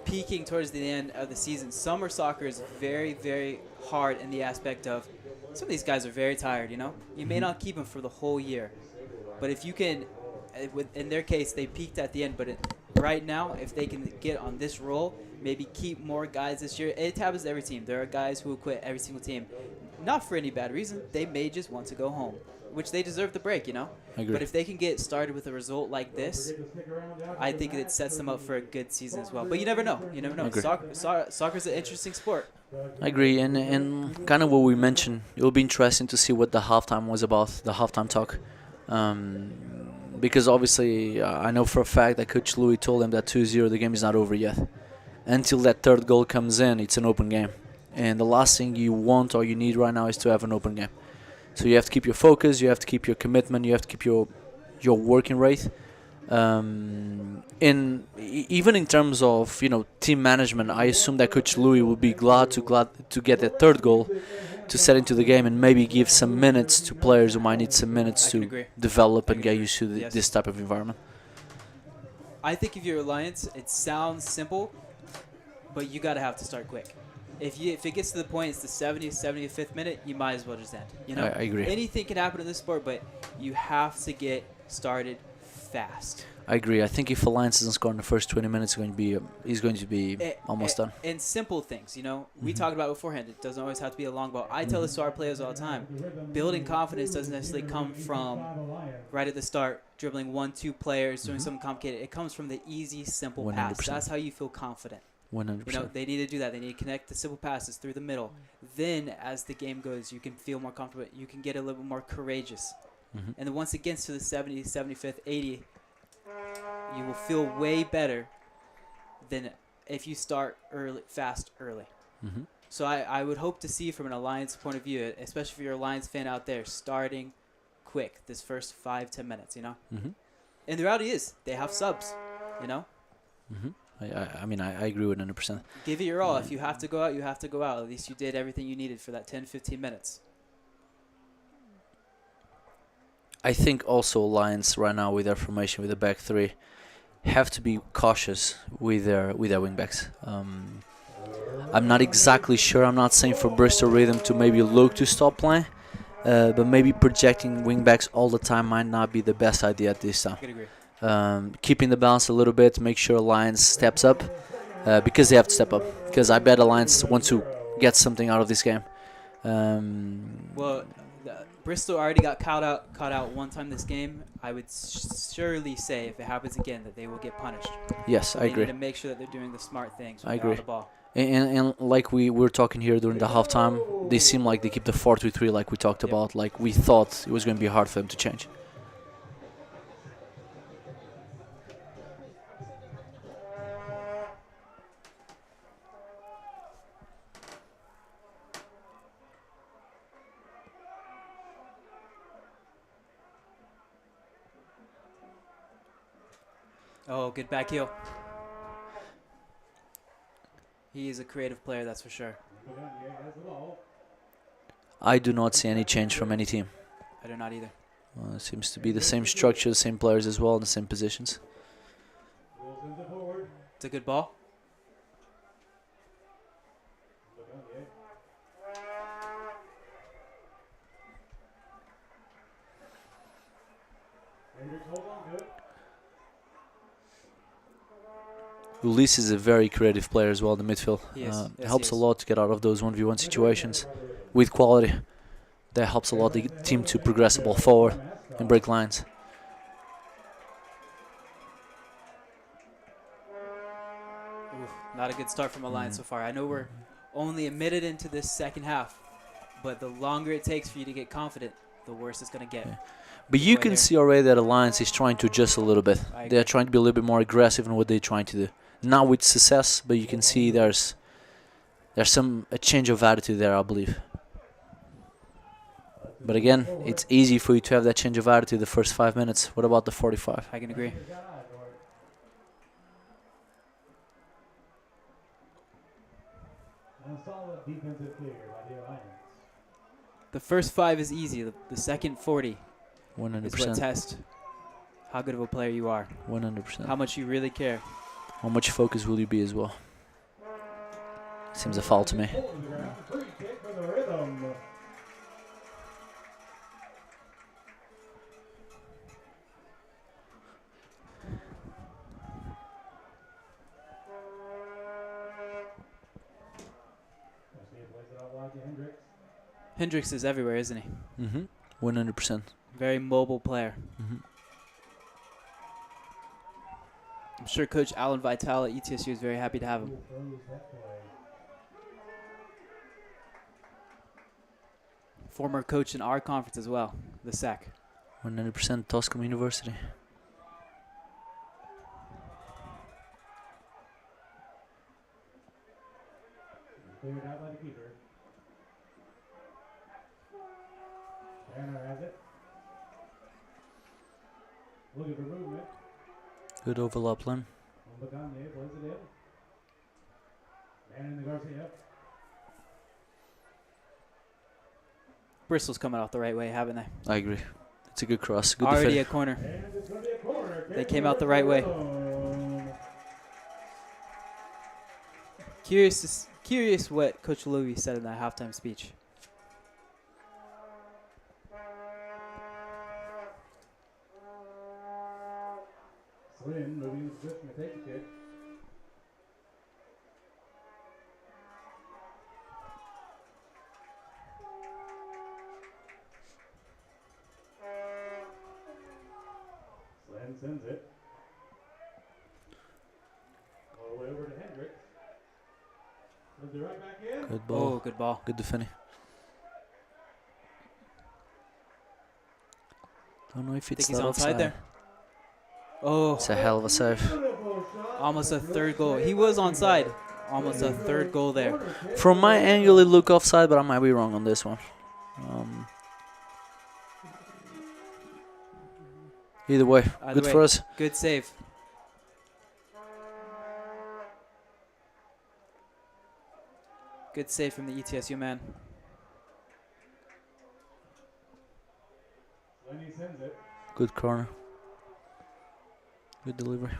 peaking towards the end of the season. Summer soccer is very, very hard in the aspect of some of these guys are very tired. You may not keep them for the whole year, but if you can, in their case, they peaked at the end. But right now, if they can get on this roll, maybe keep more guys this year. It happens to every team. There are guys who will quit every single team. Not for any bad reason. They may just want to go home, which they deserve the break, I agree. But if they can get started with a result like this, I think it sets them up for a good season as well. But you never know. Agree. Soccer's an interesting sport. I agree, and kind of what we mentioned, it will be interesting to see what the halftime was about, the halftime talk. Because obviously, I know for a fact that Coach Louis told them that 2-0, the game is not over yet. Until that third goal comes in, it's an open game. And the last thing you want or you need right now is to have an open game. So you have to keep your focus, you have to keep your commitment, you have to keep your working rate. even in terms of team management, I assume that Coach Louis will be glad to get that third goal to set into the game and maybe give some minutes to players who might need some minutes I can to agree. develop I and can get agree. used to Yes. this type of environment. I think if you're Alliance, it sounds simple, but you gotta have to start quick. If it gets to the point it's the 70th, 75th minute, you might as well just end. I agree. Anything can happen in this sport, but you have to get started fast. I agree. I think if Alliance doesn't score in the first 20 minutes, he's going to be almost done. And simple things, we Mhm. talked about beforehand. It doesn't always have to be a long ball. I tell this to our players all the time. Building confidence doesn't necessarily come from right at the start, dribbling 1-2 players, doing Mhm. something complicated. It comes from the easy, simple 100%. pass. That's how you feel confident. 100%. They need to do that. They need to connect the simple passes through the middle. Then, as the game goes, you can feel more comfortable. You can get a little bit more courageous. Mhm. And then once it gets to the 70th, 75th, 80th, you will feel way better than if you start fast early. Mhm. So I would hope to see from an Alliance point of view, especially if you're an Alliance fan out there, starting quick this first 5-10 minutes, Mhm. And the reality is, they have subs, Mhm. I agree with 100%. Give it your all. If you have to go out, you have to go out. At least you did everything you needed for that 10-15 minutes. I think also Lions right now with their formation with the back three have to be cautious with their wingbacks. I'm not exactly sure. I'm not saying for Bristol Rhythm to maybe look to stop playing, but maybe projecting wingbacks all the time might not be the best idea at this time. I could agree. Keeping the balance a little bit, make sure Lions steps up because they have to step up. Because I bet Alliance want to get something out of this game. Well, Bristol already got caught out one time this game. I would surely say if it happens again that they will get punished. Yes, So I they agree. need to make sure that they're doing the smart things when I they're on agree. the ball. And like we were talking here during the halftime, they seem like they keep the 4-3-3 like we talked Yep. about. Like we thought it was going to be hard for them to change. Oh, good back heel. He is a creative player, that's for sure. I do not see any change from any team. I do not either. It seems to be the same structure, the same players as well, in the same positions. It's a good ball. Ulysse is a very creative player as well in the midfield. He is. Yes, Helps he a is. lot to get out of those 1v1 situations with quality. That helps a lot the team to progress the ball forward and break lines. Oof, not a good start from Alliance so far. I know we're only a minute into this second half, but the longer it takes for you to get confident, the worse it's going to get. Yeah. But you Right can there. see already that Alliance is trying to adjust a little bit. I They're agree. trying to be a little bit more aggressive in what they're trying to do. Not with success, but you can see there's a change of attitude there, I believe. But again, it's easy for you to have that change of attitude the first 5 minutes. What about the 45? I can agree. The first 5 is easy. The second 40 is what 100%. tests how good of a player you are, 100%. how much you really care. How much focus will you be as well? Seems a foul to me. Hendricks is everywhere, isn't he? 100%. Very mobile player. I'm sure Coach Alan Vitale at ETSU is very happy to have him. Former coach in our conference as well, the SAC. 100% Toscom University. Cleared out by the keeper. Tanner has it. Looking for movement. Good overlap line. Baganye plays it in. Man in the Garcia. Bristol's coming out the right way, haven't they? I agree. It's a good cross. Good Already defend. a corner. And it's going to be a corner. They came out the right way. Rhythm. Curious what Coach Louis said in that halftime speech. Slim moving in position to take the kick. Slim sends it. All the way over to Hendricks. Sends it right back in. Good ball. Oh, good ball. Good defending. Don't know if Think it's he's that onside offside. there. Oh, It's a hell of a save. Beautiful shot. almost a third goal. He was onside. Almost a third goal there. Corner kick. From my angle, it looked offside, but I might be wrong on this one. Either way, Either good way. for us. Good save. Good save from the ETSU man. Lenny sends it. Good corner. Good delivery.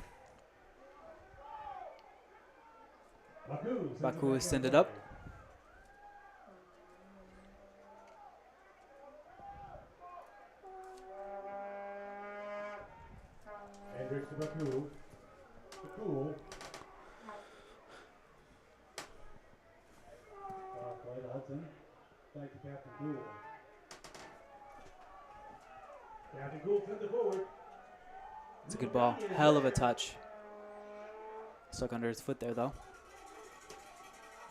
Baku will send it up. Hendricks to Baku. Baku. Play to Hudson. Back to Captain Gould. Captain Gould sends it forward. It's a good ball. Hell of a touch. Stuck under his foot there, though.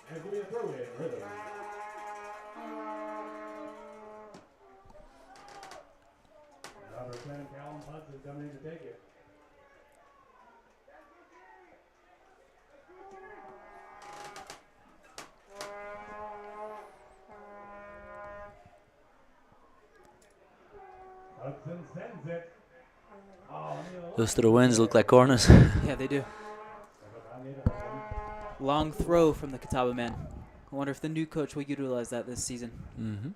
And it's going to be a throw in. Rhythm. Number 10, Callum Hudson coming in to take it. Hudson sends it. Oh, Those throw ends look like corners. Yeah, they do. Long throw from the Catawba man. I wonder if the new coach will utilize that this season. Mm-hmm.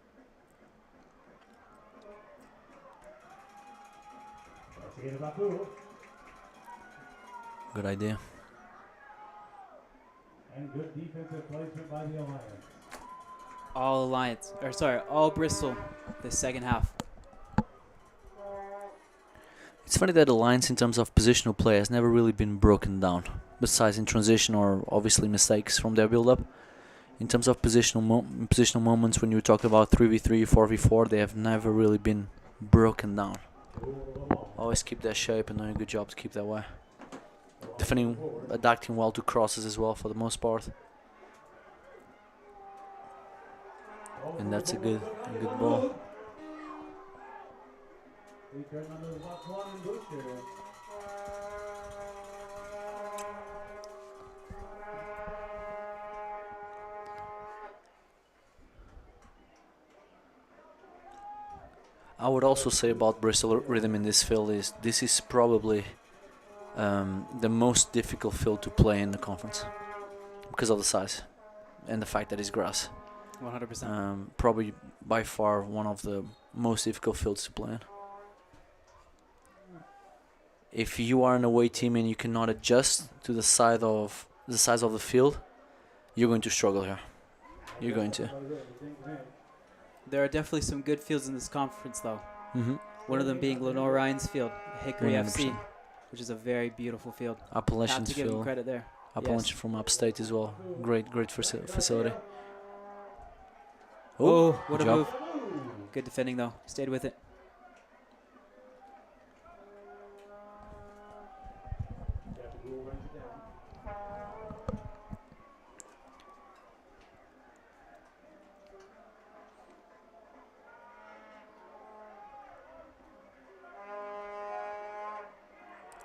Good idea. And good defensive placement by the Alliance. All Bristol this second half. It's funny that Alliance, in terms of positional play, has never really been broken down. Besides in transition or obviously mistakes from their build-up. In terms of positional moments, when you talk about 3v3, 4v4, they have never really been broken down. Always keep their shape and doing a good job to keep that way. Defending, adapting well to crosses as well for the most part. And that's a good ball. I would also say about Bristol Rhythm in this field is this is probably the most difficult field to play in the conference because of the size and the fact that it's grass. 100%. Probably by far one of the most difficult fields to play in. If you are an away team and you cannot adjust to the size of the field, you're going to struggle here. You're going to. There are definitely some good fields in this conference, though. Mm-hmm. One of them being Lenore Ryan's field, Hickory 100%. FC, which is a very beautiful field. Have Appalachian to give them field. credit there. Appalachian from upstate as well. Great facility. Oh, what good a job. move. Good defending, though. Stayed with it.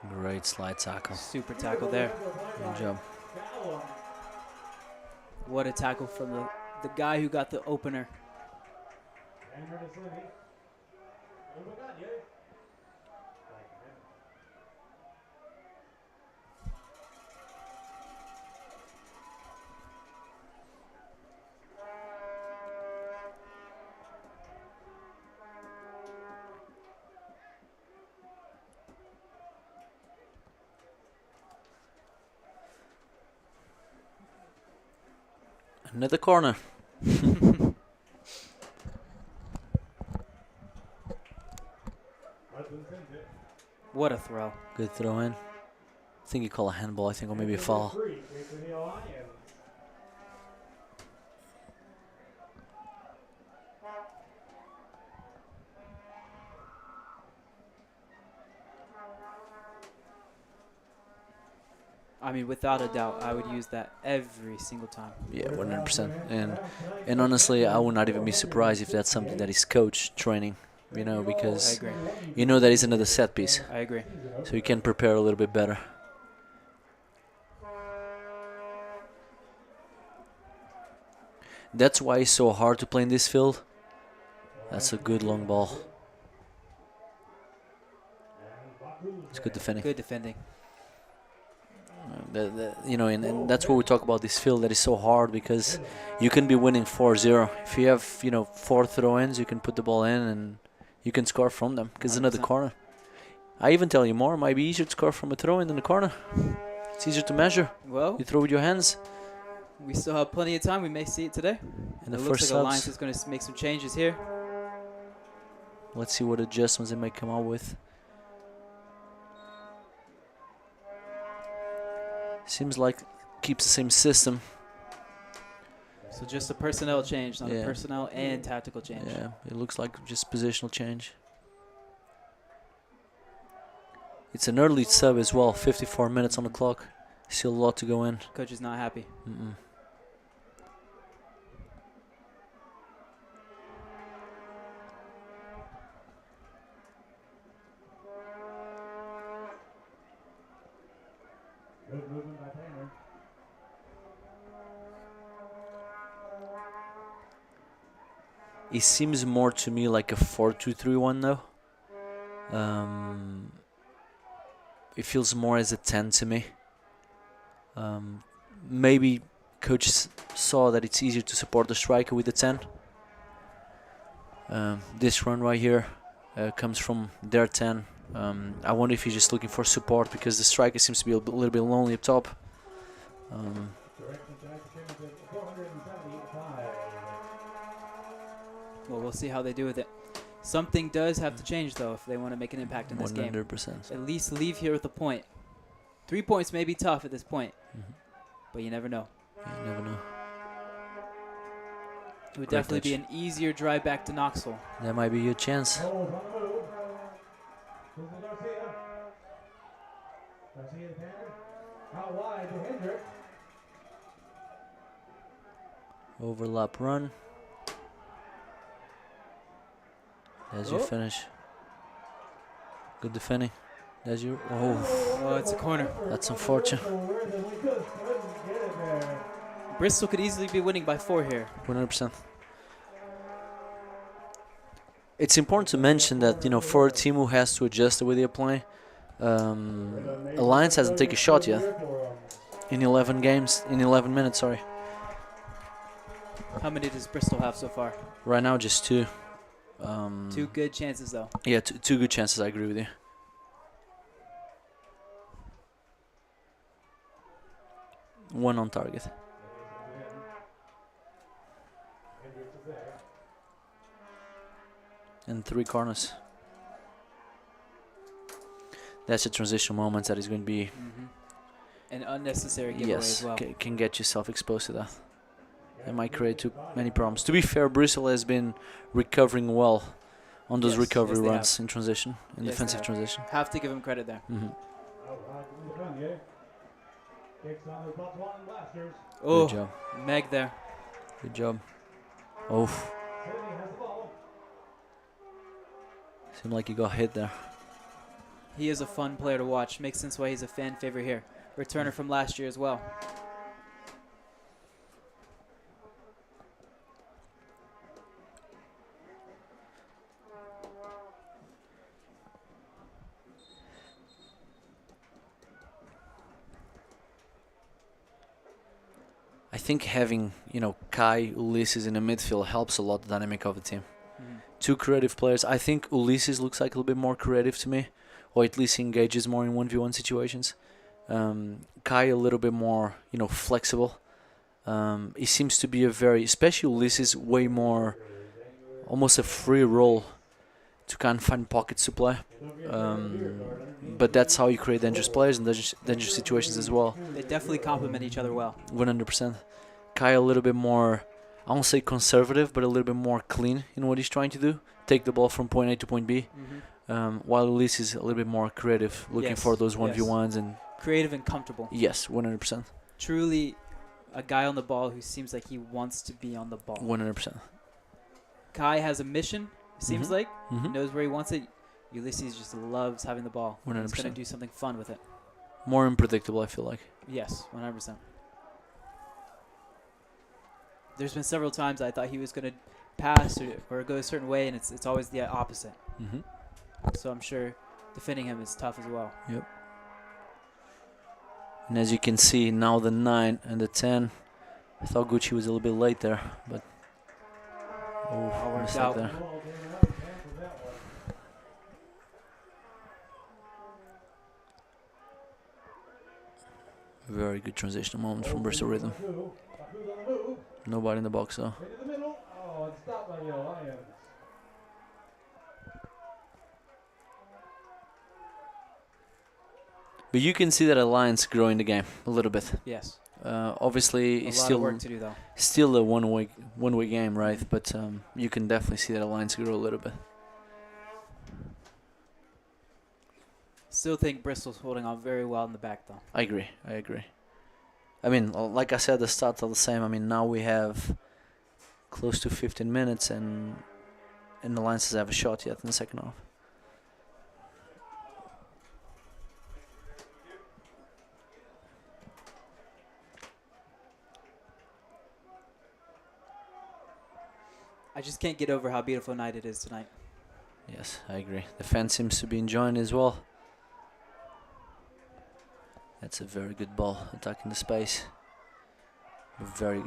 Great slide tackle. Super tackle there. Good job. What a tackle from the guy who got the opener. Another corner. What a throw. Good throw in. I think you call a handball, I think, or maybe a foul. I mean, without a doubt, I would use that every single time. Yeah, 100%. And honestly, I would not even be surprised if that's something that is coach training, you know, I because agree. you know that is another set piece, I agree. so you can prepare a little bit better. That's why it's so hard to play in this field. That's a good long ball. It's good defending. Good defending. You know, and that's what we talk about this field that is so hard, because you can be winning 4-0. If you have, you know, 4 throw-ins, you can put the ball in and you can score from them, because it's another 100%. corner. I even tell you more, it might be easier to score from a throw-in than a corner. It's easier to measure. Well, You throw with your hands. we still have plenty of time. We may see it today. And the It first looks like Alliance subs. is going to make some changes here. Let's see what adjustments they might come out with. Seems like keeps the same system. So just a personnel change, not Yeah. a personnel and tactical change. Yeah, it looks like just positional change. It's an early sub as well, 54 minutes on the clock. Still a lot to go in. Coach is not happy. Mm-mm. Good movement by Tanner. It seems more to me like a 4-2-3-1 though. It feels more as a 10 to me. Maybe coach saw that it's easier to support the striker with the 10. This run right here comes from their 10. I wonder if he's just looking for support, because the striker seems to be a little bit lonely up top. Direction tonight to 475. Well, we'll see how they do with it. Something does have to change, though, if they want to make an impact in this game. 100%. At least leave here with a point. 3 points may be tough at this point, Mhm. but you never know. You never know. It would Great definitely be touch. an easier drive back to Knoxville. That might be your chance. Ball's on the move. Susan Garcia. Garcia to Tanner. Out wide to Hendrick. Overlap run. There's your Oh. finish. Good defending. There's your. Oh, Oh, it's a corner. that's unfortunate. Bristol Rhythm, we just couldn't get it there. Bristol could easily be winning by 4 here. 100%. It's important to mention that, you know, for a team who has to adjust the way they're playing, Alliance hasn't taken a shot yet in 11 games, in 11 minutes, sorry. How many does Bristol have so far? Right now, just 2. 2 good chances, though. Yeah, two good chances, I agree with you. One on target. And 3 corners. That's a transition moment that is going to be, An unnecessary giveaway yes, as well. can get yourself exposed to that. It might create too many problems. To be fair, Bristol has been recovering well on those Yes, recovery yes, they runs in transition, in Yes, they defensive have. transition. Have to give him credit there. Mhm. Kicks on the Botswana Blasters. Oh, Good job. Meg there. Good job. Oh, Sydney has the ball. seemed like he got hit there. He is a fun player to watch. Makes sense why he's a fan favorite here. Returner from last year as well. I think having, you know, Kai, Ulysses in the midfield helps a lot the dynamic of the team. Mhm. 2 creative players. I think Ulysses looks like a little bit more creative to me, or at least he engages more in 1v1 situations. Kai a little bit more, you know, flexible. He seems to be a very, especially Ulysses, way more, almost a free role to kind of find pockets to play. But that's how you create dangerous players and dangerous situations as well. They definitely complement each other well. 100%. Kai a little bit more, I won't say conservative, but a little bit more clean in what he's trying to do. Take the ball from point A to point B. While Ulysses is a little bit more creative, looking for those 1v1s and creative and comfortable. yes, 100%. Truly a guy on the ball who seems like he wants to be on the ball. 100%. Kai has a mission, it seems like. He Mhm. knows where he wants it. Ulysses just loves having the ball. He's going to 100%. do something fun with it. More unpredictable, I feel like. Yes, 100%. There's been several times I thought he was going to pass or go a certain way, and it's always the opposite. Mhm. So I'm sure defending him is tough as well. Yep. And as you can see, now the 9 and the 10. I thought Gucci was a little bit late there, but All worked mistake out. there. Very good transitional moment from Bristol Rhythm. Nobody in the box though. Into the middle. Oh, and stopped by the Lions. But you can see that Alliance growing the game a little bit. Yes. Obviously, A it's lot still of work to do, though. still a one-way game, right? But you can definitely see that Alliance grow a little bit. Still think Bristol's holding on very well in the back, though. I agree. I mean, like I said, the stats are the same. I mean, now we have close to 15 minutes, and the Lions doesn't have a shot yet in the second half. I just can't get over how beautiful a night it is tonight. Yes, I agree. The fan seems to be enjoying it as well. That's a very good ball, attacking the space. Very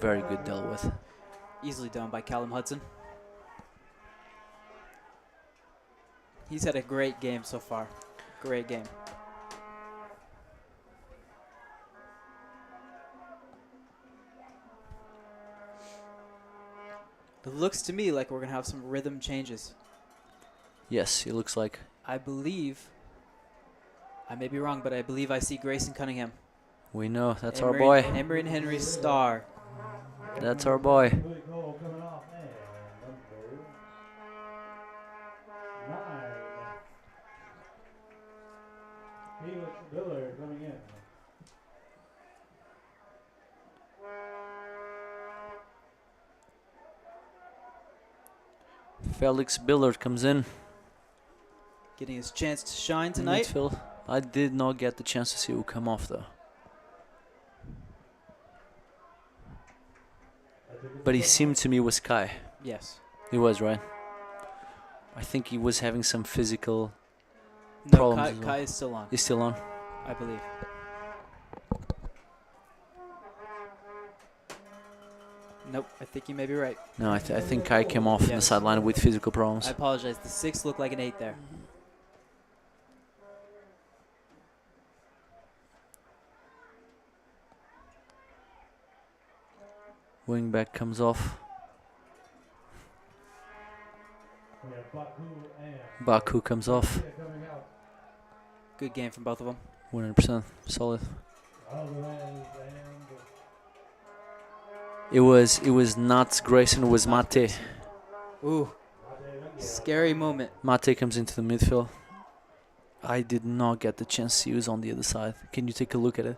good dealt with. Easily done by Callum Hudson. He's had a great game so far. Great game. It looks to me like we're going to have some rhythm changes. Yes, it looks like. I believe, I may be wrong, but I believe I see Grayson Cunningham. We know, that's our boy. Emery and Henry's star. That's our boy. Good goal coming off. And number 9. Felix Miller coming in. Felix Billard comes in. Getting his chance to shine in tonight. midfield. I did not get the chance to see who come off though. But he seemed to me was Kai. Yes. He was, right? I think he was having some physical No, problems Kai, as well. Kai is still on, He's still on. I believe. Nope, I think you may be right. No, I think Kai came off on the Yes. sideline with physical problems. I apologize. The 6 looked like an 8 there. Wingback comes off. We have Baku and Baku comes off. coming out. Good game from both of them. 100% solid. Alvarez and It was not Grayson, it was Mate. Ooh, scary moment. Mate comes into the midfield. I did not get the chance to see who's on the other side. Can you take a look at it?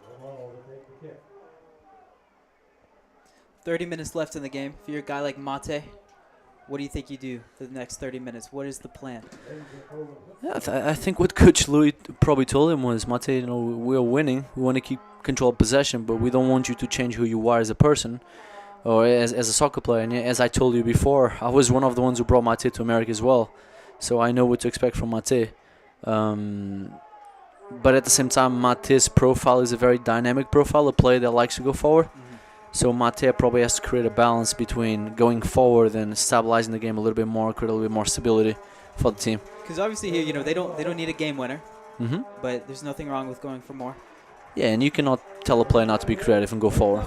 Jamal to take the kick. 30 minutes left in the game. If you're a guy like Mate, what do you think you do for the next 30 minutes? What is the plan? Yeah, I think what Coach Louis probably told him was, Mate, you know, we're winning. We want to keep control of possession, but we don't want you to change who you are as a person or as a soccer player. And as I told you before, I was one of the ones who brought Mate to America as well. So I know what to expect from Mate. But at the same time, Mate's profile is a very dynamic profile, a player that likes to go forward. So Mate probably has to create a balance between going forward and stabilizing the game a little bit more, create a little bit more stability for the team. Because obviously here, they don't need a game winner, Hmm. but there's nothing wrong with going for more. Yeah, and you cannot tell a player not to be creative and go forward.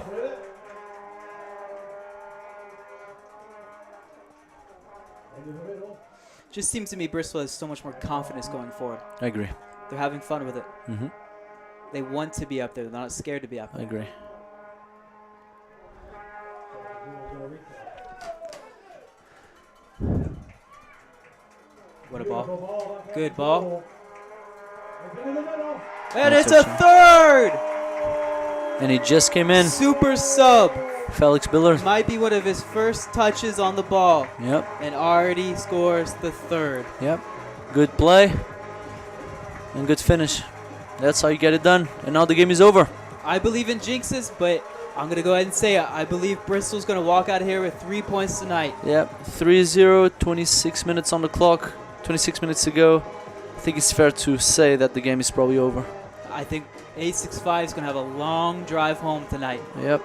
Just seems to me Bristol has so much more confidence going forward. I agree. They're having fun with it. Hmm. They want to be up there. They're not scared to be up I there. agree. What a ball. Good ball. And Nice it's a touchdown. third! And he just came in. Super sub. Felix Biller. Might be one of his first touches on the ball. Yep. And already scores the third. Yep. Good play. And good finish. That's how you get it done. And now the game is over. I believe in jinxes, but I'm going to go ahead and say it. I believe Bristol's going to walk out of here with 3 points tonight. Yep. 3-0, 26 minutes on the clock. 26 minutes to go. I think it's fair to say that the game is probably over. I think 865 is going to have a long drive home tonight. Yep.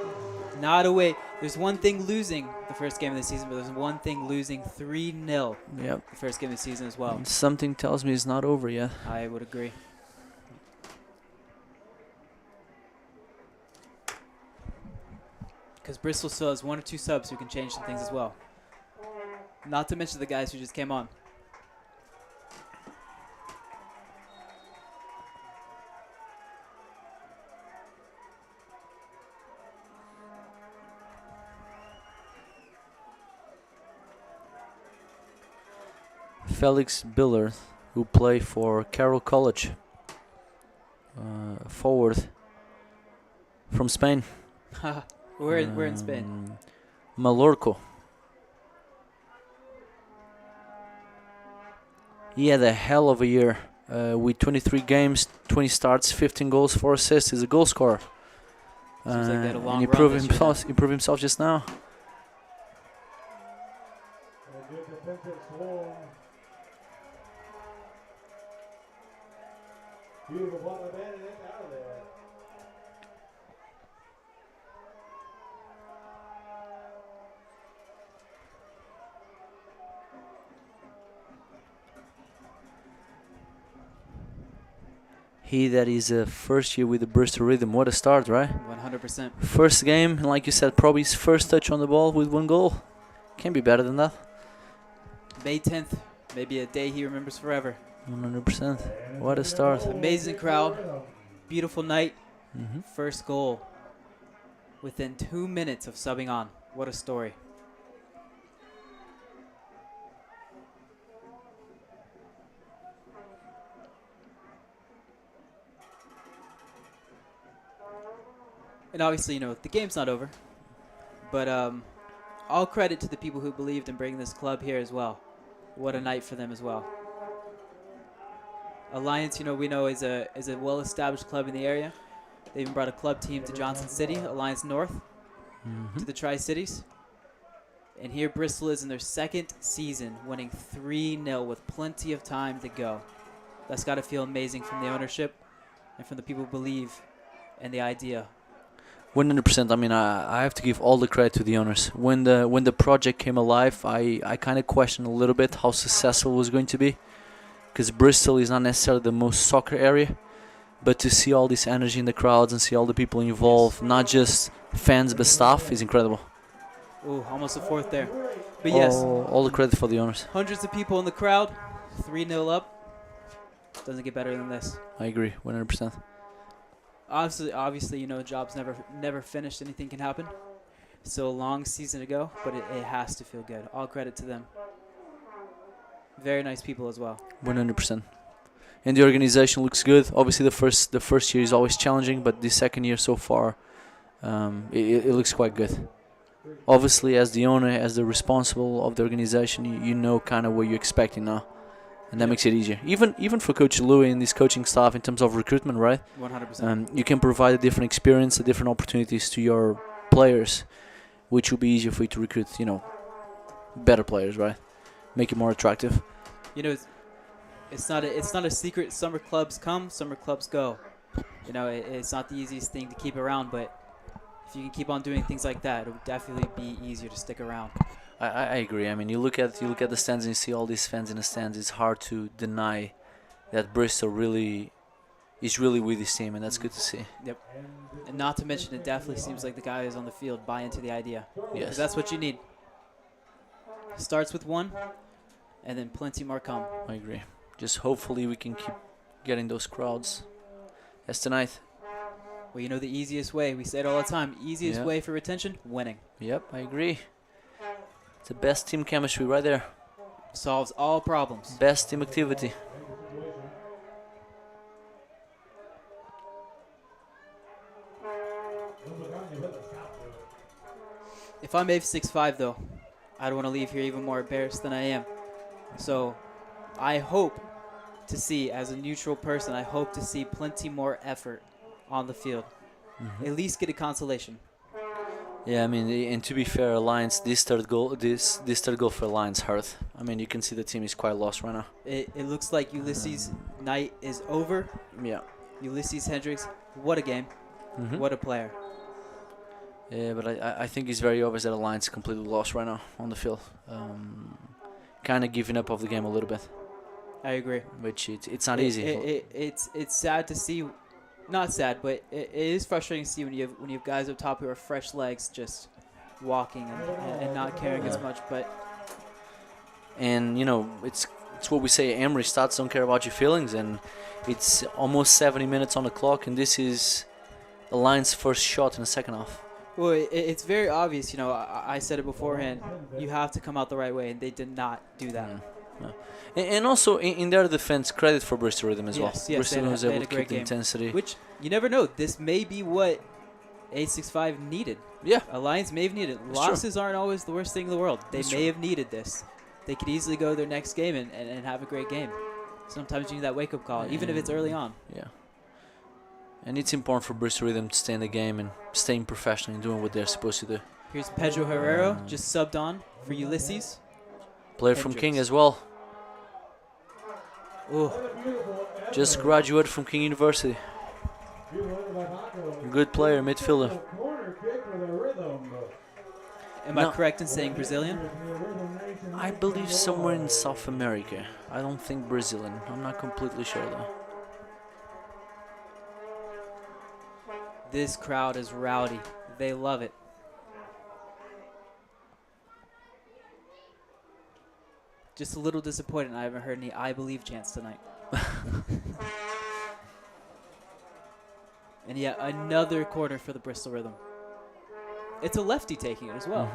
Not away. There's one thing losing the first game of the season, but there's one thing losing 3-0 Yep. the first game of the season as well. And something tells me it's not over yet. I would agree. Because Bristol still has 1 or 2 subs who can change some things as well. Not to mention the guys who just came on. Felix Biller, who play for Carroll College, forward from Spain. we're in Spain. Mallorca. He had a hell of a year with 23 games, 20 starts, 15 goals, 4 assists. He's a goal scorer. Seems like they had a long and he run proved this year himself. He proved himself just now. Beautiful ball by man, and it's out of there. He that is a first year with the Bristol Rhythm. What a start, right? 100%. First game, and like you said, probably his first touch on the ball with 1 goal. Can't be better than that. May 10th, maybe a day he remembers forever. 100%. What a start. Amazing crowd, beautiful night, Hmm. first goal within 2 minutes of subbing on. What a story. And obviously, the game's not over. But all credit to the people who believed in bringing this club here as well. What a night for them as well. Alliance, we know is a well-established club in the area. They even brought a club team to Johnson City, Alliance North, to the Tri-Cities. And here Bristol is in their second season, winning 3-0 with plenty of time to go. That's got to feel amazing from the ownership and from the people who believe in the idea. 100%. I mean, I have to give all the credit to the owners. When the project came alive, I kind of questioned a little bit how successful it was going to be, because Bristol is not necessarily the most soccer area, but to see all this energy in the crowds and see all the people involved, not just fans but staff, is incredible. Ooh, almost a fourth there. But yes, All the credit for the owners. hundreds of people in the crowd, 3-0 up. Doesn't get better than this. I agree, 100%. Obviously, job's never finished. Anything can happen. So a long season to go, but it has to feel good. All credit to them. Very nice people as well. 100%. And the organization looks good. Obviously, the first year is always challenging, but the second year so far, it looks quite good. Obviously, as the owner, as the responsible of the organization, you know kind of what you're expecting now, and that makes it easier. Even for Coach Louis and his coaching staff in terms of recruitment, right? 100%. You can provide a different experience, a different opportunities to your players, which will be easier for you to recruit, better players, right? Make it more attractive. It's not a secret. Summer clubs come, summer clubs go. It's not the easiest thing to keep around, but if you can keep on doing things like that, it would definitely be easier to stick around. I agree. I mean, you look at the stands and you see all these fans in the stands. It's hard to deny that Bristol is really with this team, and that's good to see. Yep. And not to mention, it definitely seems like the guys on the field buy into the idea. Because Yes. that's what you need. Starts with one, and then plenty more come. I agree. Just hopefully we can keep getting those crowds. As tonight. Well, you know the easiest way, we say it all the time, easiest Yeah. way for retention, winning. Yep, I agree. It's the best team chemistry right there. Solves all problems. Best team activity. If I'm AF6-5, though, I don't want to leave here even more embarrassed than I am. So I hope to see, as a neutral person, I hope to see plenty more effort on the field. At least get a consolation. Yeah, I mean, and to be fair, Alliance, this third goal for Alliance hurt. I mean, you can see the team is quite lost right now. It looks like Ulysses' night is over. Yeah. Ulysses Hendricks, what a game. What a player. Yeah, but I think it's very obvious that Alliance is completely lost right now on the field. Kind of giving up of the game a little bit, I agree. which it's not easy. It's sad to see. Not sad, but it is frustrating to see when you have guys up top who are fresh legs just walking and not caring as much. But And you know, it's what we say. Emery stats don't care about your feelings, and it's almost 70 minutes on the clock, and this is Alliance's first shot in the second half. well, it's very obvious. You know, I said it beforehand. You have to come out the right way, and they did not do that. No. And also in their defense, credit for Bristol Rhythm as well. Yes, Bristol they had- was they had able a to great keep the game. intensity. Which you never know. This may be what A65 needed. Yeah, Alliance may have needed. It's true. Losses aren't always the worst thing in the world. They It's may true. have needed this. They could easily go their next game and have a great game. Sometimes you need that wake-up call, even if it's early on. yeah. And it's important for Bristol Rhythm to stay in the game and staying professional and doing what they're supposed to do. Here's Pedro Herrero just subbed on for Ulysses. Player from King Hendricks. as well. Ooh, Just graduated from King University. Good player, midfielder. Corner kick for the Rhythm. am I No. correct in saying Brazilian? I believe somewhere in South America. I don't think Brazilian. I'm not completely sure though. This crowd is rowdy. They love it. Just a little disappointed I haven't heard any I Believe chants tonight. And yet another corner for the Bristol Rhythm. It's a lefty taking it as well.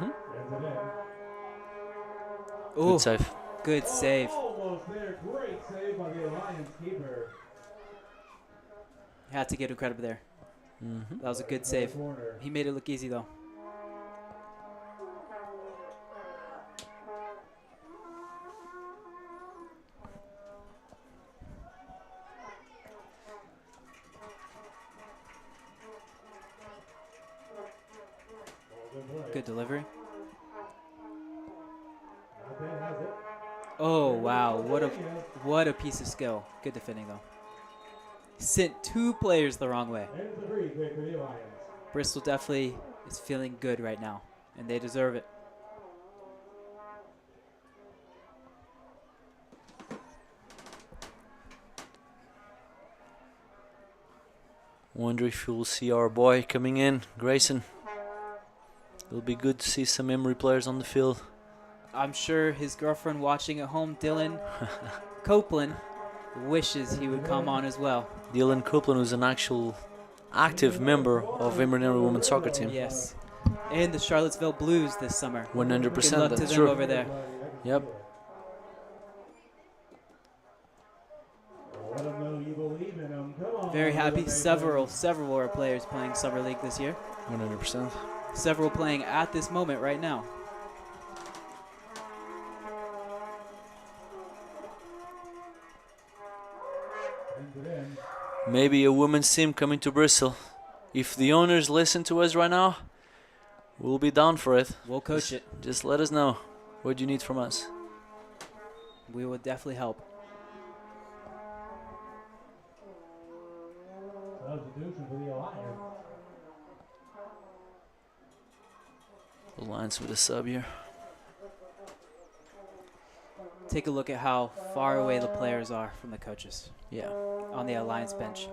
Ooh, Good save. good save. Almost there. Great save by the Alliance keeper. Had to give him credit there. That was a good save. Corner. He made it look easy though. Good delivery. Oh wow, what a piece of skill. Good defending though. Sent two players the wrong way. And it's a free kick for the Alliance. Bristol definitely is feeling good right now, and they deserve it. Wonder if you'll see our boy coming in, Grayson. It'll be good to see some Emery players on the field. I'm sure his girlfriend watching at home, Dylan Copeland, wishes he would come on as well. Dylan Copeland, who's an actual active member of Emery women's soccer team. Yes. And the Charlottesville Blues this summer. 100%, Good luck to that's them true. over there. Yep. Let them know you believe in them. Come on. Very happy. Rhythm Several are players playing Summer League this year. 100%. Several playing at this moment right now. Maybe a women's team coming to Bristol. If the owners listen to us right now, we'll be down for it. We'll coach it. Just let us know what you need from us. We will definitely help. Substitution for the Alliance. Alliance with a sub here. Take a look at how far away the players are from the coaches Yeah. on the Alliance bench.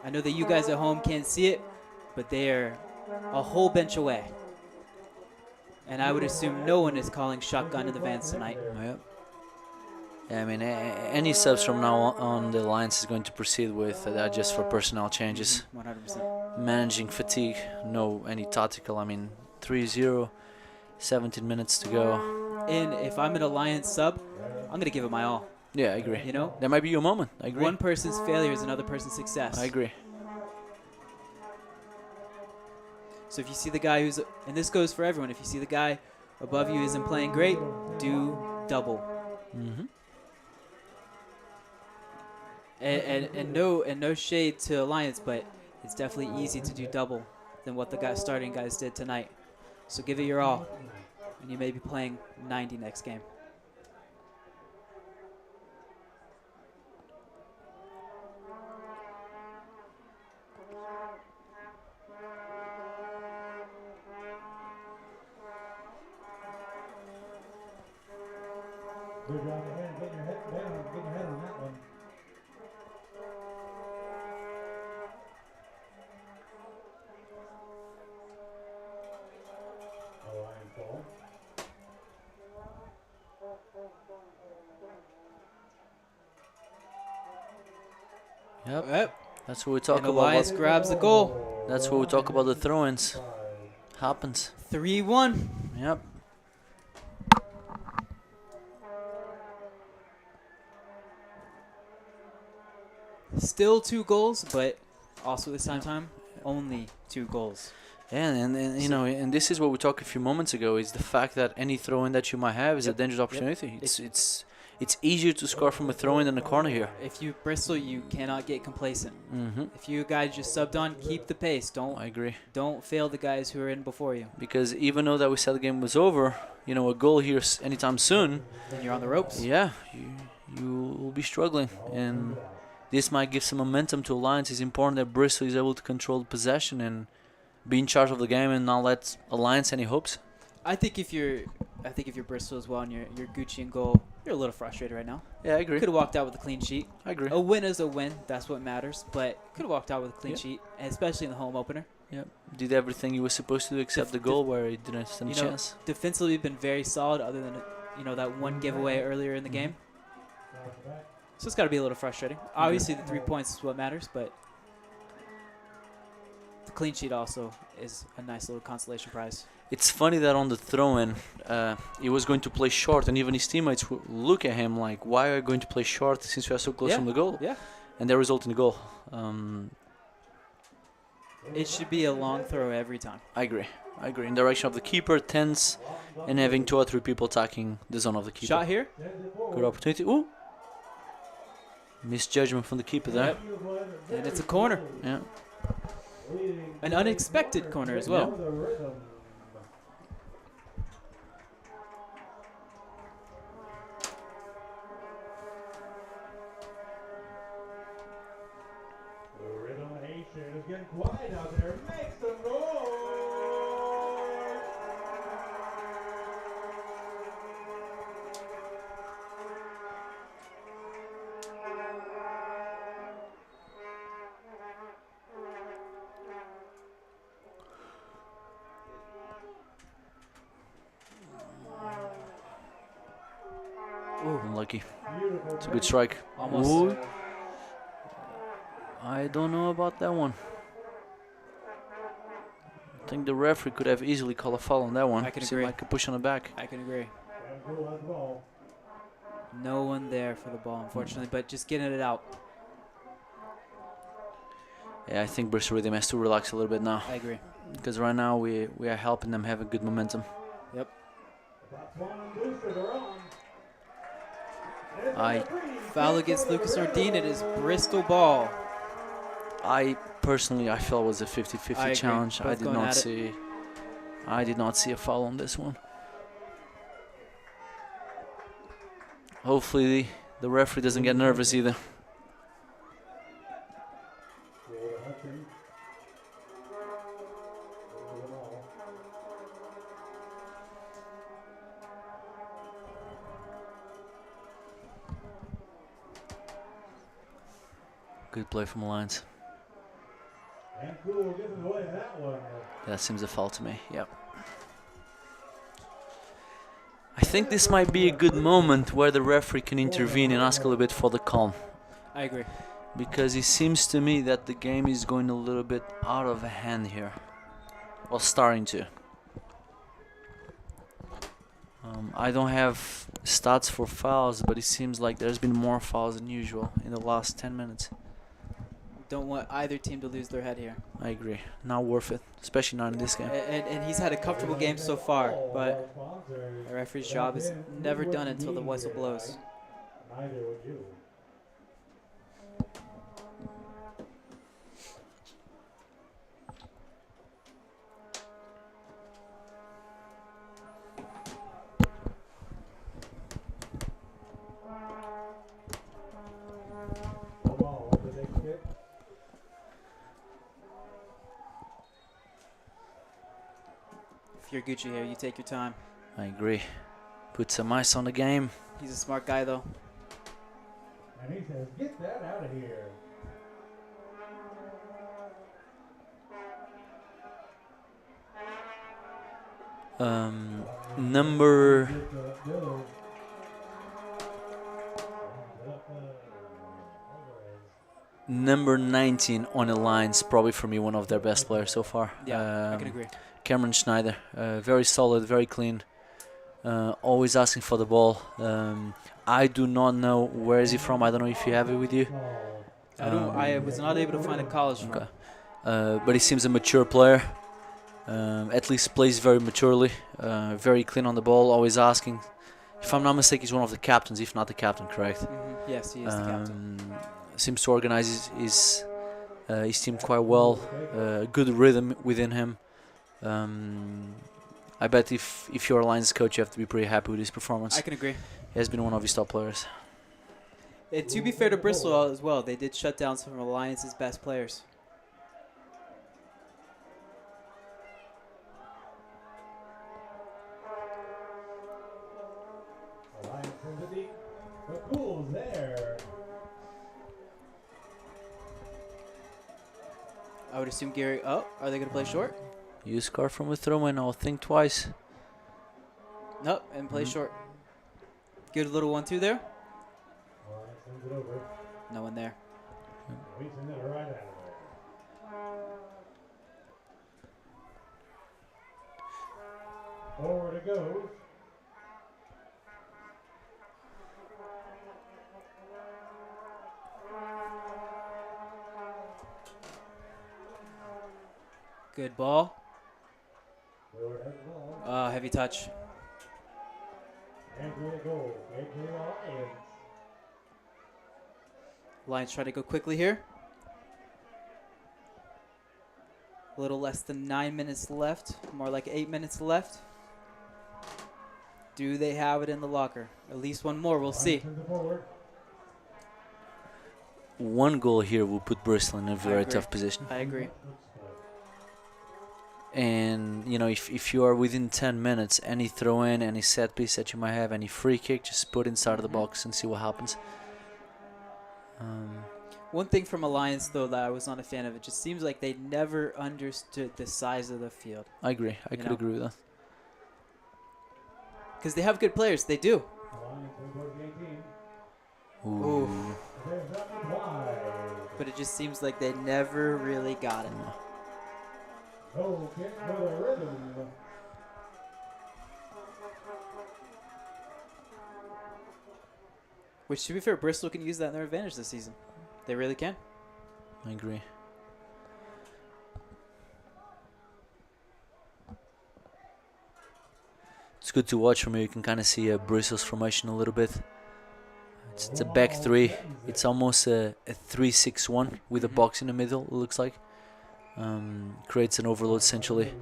I know that you guys at home can't see it, but they are a whole bench away. And I would assume no one is calling shotgun in the Vans tonight. Yep. Yeah, I mean, any subs from now on the Alliance is going to proceed with that just for personnel changes. 100%. Managing fatigue, no any tactical. I mean, 3-0, 17 minutes to go. And if I'm an Alliance sub, I'm going to give it my all. Yeah, I agree. You know? That might be your moment. I agree. One person's failure is another person's success. I agree. So if you see the guy who's, and this goes for everyone, if you see the guy above you isn't playing great, do double. Mm-hmm. And no shade to Alliance, but it's definitely easy to do double than what the starting guys did tonight. So give it your all, and you may be playing 90 next game. Good job again. Getting your head down. Getting your head on that one. Alliance ball. Yep. Yep. That's what we talk And about. Elias grabs the goal. That's what we talk about. The throw-ins happens. 3-1. Yep. Still 2 goals, but also this time only 2 goals. And you know, and this is what we talked a few moments ago, is the fact that any throw-in that you might have is a dangerous opportunity. It's easier to score from a throw-in than a corner here. If you Bristol, you cannot get complacent. Mm-hmm. If you guys just subbed on, keep the pace. I agree. Don't fail the guys who are in before you. Because even though that we said the game was over, you know, a goal here anytime soon, Then you're on the ropes. yeah, you will be struggling. And this might give some momentum to Alliance. It's important that Bristol is able to control the possession and be in charge of the game and not let Alliance any hopes. I think if you're Bristol as well and you're Gucci in goal, you're a little frustrated right now. Yeah, I agree. Could have walked out with a clean sheet. I agree. A win is a win. That's what matters. But could have walked out with a clean Yep. sheet, and especially in the home opener. Yep. Did everything you were supposed to do except the goal where he didn't stand a chance. Defensively, been very solid. Other than that one giveaway earlier in the game. So it's got to be a little frustrating. Obviously, the 3 points is what matters, but the clean sheet also is a nice little consolation prize. It's funny that on the throw-in, he was going to play short, and even his teammates would look at him like, why are you going to play short since we are so close Yeah, from the goal? yeah. And that resulted in the goal. It should be a long throw every time. I agree. In direction of the keeper, tense, and having 2 or 3 people attacking the zone of the keeper. Shot here. Good opportunity. Ooh! Misjudgment from the keeper there. Yep. And it's a corner. Yeah. An unexpected corner as well. The Rhythm Nation is getting quiet out there. Make some noise! Ooh, Unlucky. Beautiful. It's a good strike. almost. Ooh. I don't know about that one. I think the referee could have easily called a foul on that one. I can Seemed agree. like a push on the back. I can agree. And Bill has the ball. No one there for the ball, unfortunately, but just getting it out. Yeah, I think Bristol Rhythm has to relax a little bit now. I agree. Because right now we are helping them have a good momentum. Yep. That's one and boosters are on. Foul against Lucas Ordine. It is Bristol ball. I felt it was a 50-50 I agree. challenge. Both I did going not at it. see. I did not see a foul on this one. Hopefully the referee doesn't get nervous either. Good play from Alliance. And Cool gets away that one. That seems a foul to me. Yep. I think this might be a good moment where the referee can intervene and ask a little bit for the calm. I agree. Because it seems to me that the game is going a little bit out of hand here. Well, starting to. I don't have stats for fouls, but it seems like there's been more fouls than usual in the last 10 minutes. Don't want either team to lose their head here. I agree. Not worth it, especially not in this game. And he's had a comfortable game so far, but the referee's job is never done until the whistle blows. Neither would you. If you're Gucci here, you take your time. I agree. Put some ice on the game. He's a smart guy, though. And he says, get that out of here. Number Number 19 on the lines, probably for me one of their best players so far. Yeah, I can agree. Cameron Schneider, very solid, very clean, always asking for the ball. I do not know where is he from. I don't know if you have it with you. I was not able to find a college from. Okay. But he seems a mature player. At least plays very maturely, very clean on the ball, always asking. If I'm not mistaken, he's one of the captains, if not the captain, correct? Yes, he is the captain. Seems to organize his team quite well. Good rhythm within him. I bet if you're a Lions coach, you have to be pretty happy with his performance. I can agree. He has been one of his top players. And to be fair to Bristol as well, they did shut down some of Alliance's best players. Alliance sends it deep. But Cool's there. I would assume Gary. Oh, are they going to play short? You score from a throw in, I'll think twice. Nope, and play short. Good little 1-2 there. Alliance sends it over. No one there. We send it right out of there. Forward it goes. Good ball. Forward has the ball. Heavy touch. And here it goes. Making the Alliance. Lions try to go quickly here. A little less than 9 minutes left. More like 8 minutes left. Do they have it in the locker? At least one more. We'll see. Sends it forward. One goal here will put Bristol in a very agree. tough position. I agree. And, you know, if you are within 10 minutes, any throw in, any set piece that you might have, any free kick, just put inside of the box and see what happens. One thing from Alliance, though, that I was not a fan of, it just seems like they never understood the size of the field. I agree. I could agree with that. Because they have good players. They do. Alliance will go to the 18. Ooh. There's that one wide. But it just seems like they never really got it. Goal kick for the Rhythm. Which, to be fair, Bristol can use that in their advantage this season. They really can. I agree. It's good to watch from here. You can kind of see Bristol's formation a little bit. It's a back three. It's almost a 3-6-1 with a box in the middle, it looks like. Creates an overload essentially.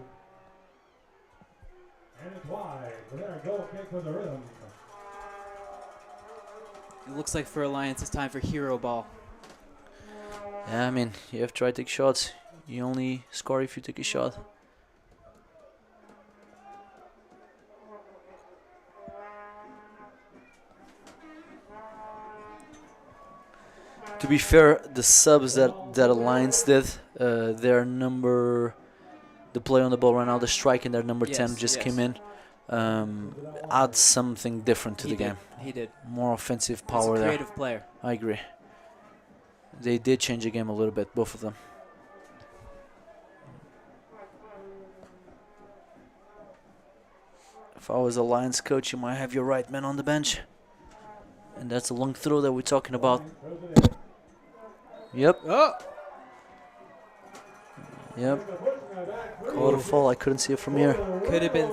And it's wide. So there, goal kick for the Rhythm. It looks like for Alliance, it's time for hero ball. Yeah, I mean, you have to try to take shots. You only score if you take a shot. To be fair, the subs that Alliance did, their number, the play on the ball right now, the strike in their number 10 just came in. Adds something different to the game. He did. More offensive He's power a there. creative player. I agree. They did change the game a little bit, both of them. If I was a Lions coach, you might have your right man on the bench. And that's a long throw that we're talking about. Yep. Oh! Yep. Called a fall. I couldn't see it from here. Could have been.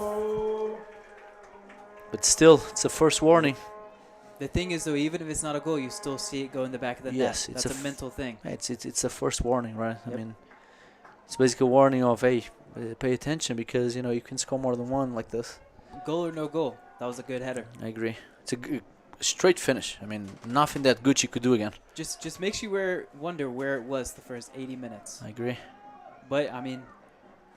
But still, it's a first warning. The thing is, though, even if it's not a goal, you still see it go in the back of the Yes, net. it's That's a mental thing. It's a first warning, right? Yep. I mean, it's basically a warning of, hey, pay attention because, you know, you can score more than one like this. Goal or no goal. That was a good header. I agree. It's a straight finish. I mean, nothing that Gucci could do again. Just makes you wonder where it was the first 80 minutes. I agree. But, I mean,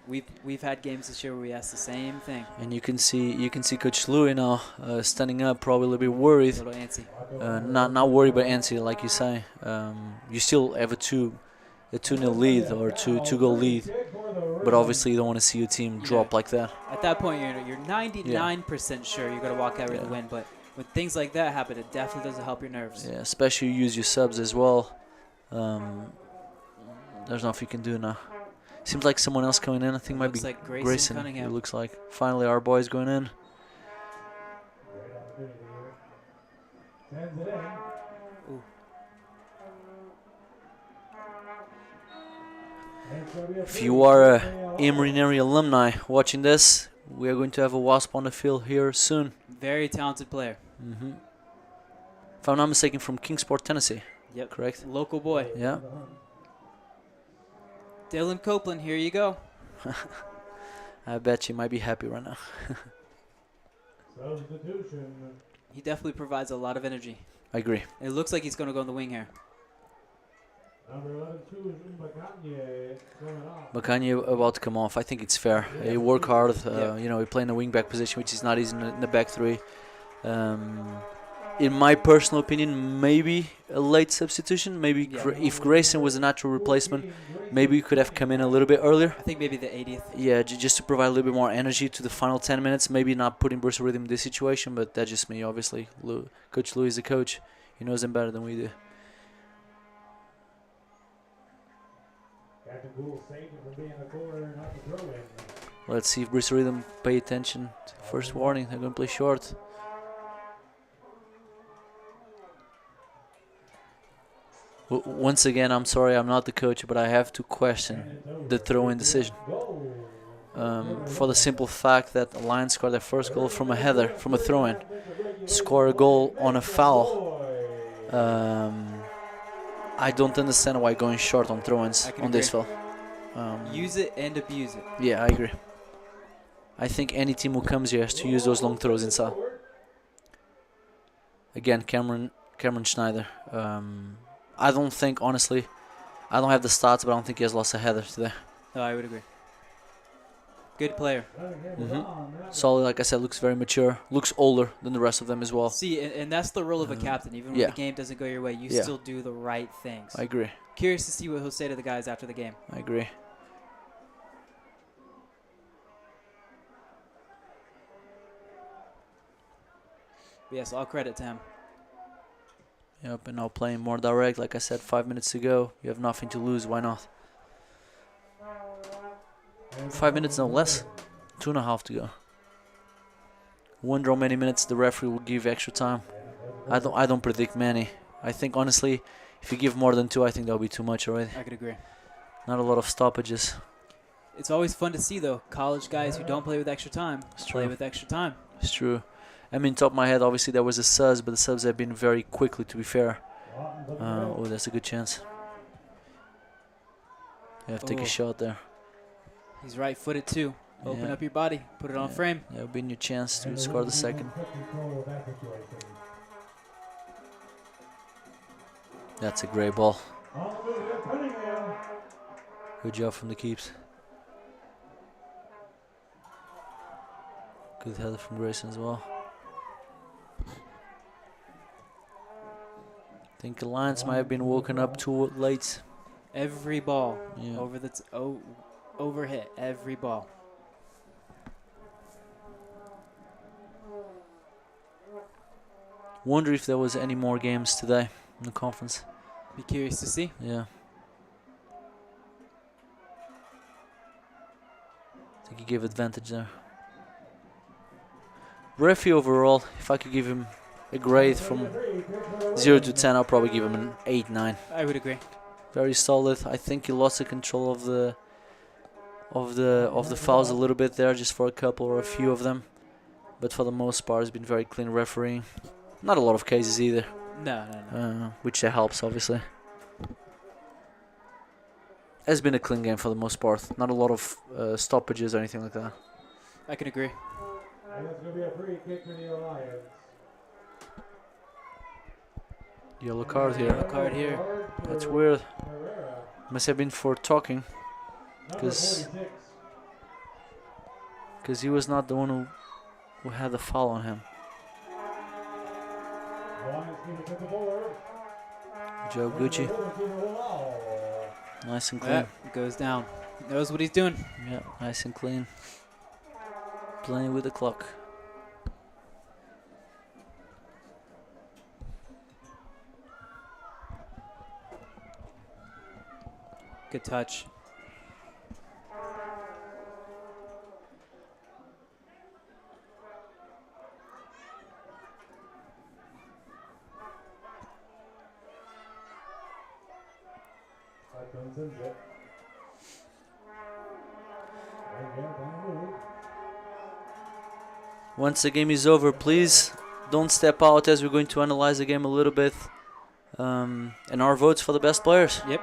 we've had games this year where we asked the same thing. And you can see Coach Louis now standing up, probably a little bit worried. A little antsy. Not worried, but antsy, like you say. You still have a 2-0 lead or two goal lead, but obviously you don't want to see your team drop like that. At that point, you're 99% sure you're going to walk out with a win, but when things like that happen, it definitely doesn't help your nerves. Yeah, especially you use your subs as well. There's nothing you can do now. Seems like someone else coming in. I think it might be like Grayson. Cunningham. It looks like finally our boy's going in. Ooh. If you are a Emory alumni watching this, we are going to have a Wasp on the field here soon. Very talented player. If I'm not mistaken, from Kingsport, Tennessee. Yep. Correct? Local boy. Yeah. Dylan Copeland, here you go. I bet you might be happy right now. He definitely provides a lot of energy. I agree. It looks like he's going to go in the wing here. Makanye about to come off. I think it's fair. He work hard. You know, he play in the wing back position, which is not easy in the back three. In my personal opinion, maybe a late substitution. Maybe if Grayson was a natural replacement, maybe he could have come in a little bit earlier. I think maybe the 80th. Yeah, just to provide a little bit more energy to the final 10 minutes. Maybe not putting Bristol Rhythm in this situation, but that's just me, obviously. Coach Louis is the coach. He knows them better than we do. Let's see if Bristol Rhythm pay attention. First warning, they're going to play short. Once again, I'm sorry, I'm not the coach, but I have to question the throw-in decision. For the simple fact that the Lions scored their first goal from a header, from a throw-in. Score a goal on a foul. I don't understand why going short on throw-ins on this foul. Use it and abuse it. Yeah, I agree. I think any team who comes here has to use those long throws inside. Again, Cameron Schneider. I don't think, honestly, I don't have the stats, but I don't think he has lost a header today. No, I would agree. Good player. Solid, like I said, looks very mature. Looks older than the rest of them as well. See, and that's the role of a captain. Even when the game doesn't go your way, you still do the right things. I agree. Curious to see what he'll say to the guys after the game. I agree. But yes, all credit to him. Yep, and now playing more direct. Like I said 5 minutes ago, you have nothing to lose. Why not? 5 minutes, no less. 2.5 to go. Wonder how many minutes the referee will give extra time. I don't predict many. I think honestly, if you give more than 2, I think that'll be too much already. I could agree. Not a lot of stoppages. It's always fun to see though. College guys who don't play with extra time play with extra time. It's true. I mean, top of my head, obviously there was a subs, but the subs have been very quickly, to be fair. Oh, that's a good chance. You have to take a shot there. He's right-footed too. Open up your body, put it on frame. That would be your chance to score the second. That's a great ball. Good job from the keeps. Good header from Grayson as well. think the Lions might have been woken up too late. Every ball Yeah. overhit. Every ball. Wonder if there was any more games today in the conference. Be curious to see. Yeah. I think he gave advantage there. Referee overall, if I could give him a grade from 0 to 10, I'll probably give him an 8, 9. I would agree. Very solid. I think he lost the control of the fouls a little bit there, just for a couple or a few of them. But for the most part, it's been very clean refereeing. Not a lot of cases either, No. which helps obviously. It's been a clean game for the most part. Not a lot of stoppages or anything like that. I can agree. And that's going to be a free kick for the Lions. Yellow card here. Yellow card here. That's weird. Herrera, Must have been for talking, number 'cause 46. because he was not the one who had the foul on him. The Lions team to the board. Joe Gucci, Wow. nice and clean. Yeah, it goes down. Knows what he's doing. Yeah, nice and clean. Playing with the clock. Good touch. That comes in zip. And yeah, don't move. Once the game is over, please don't step out, as we're going to analyze the game a little bit. And our votes for the best players. Yep.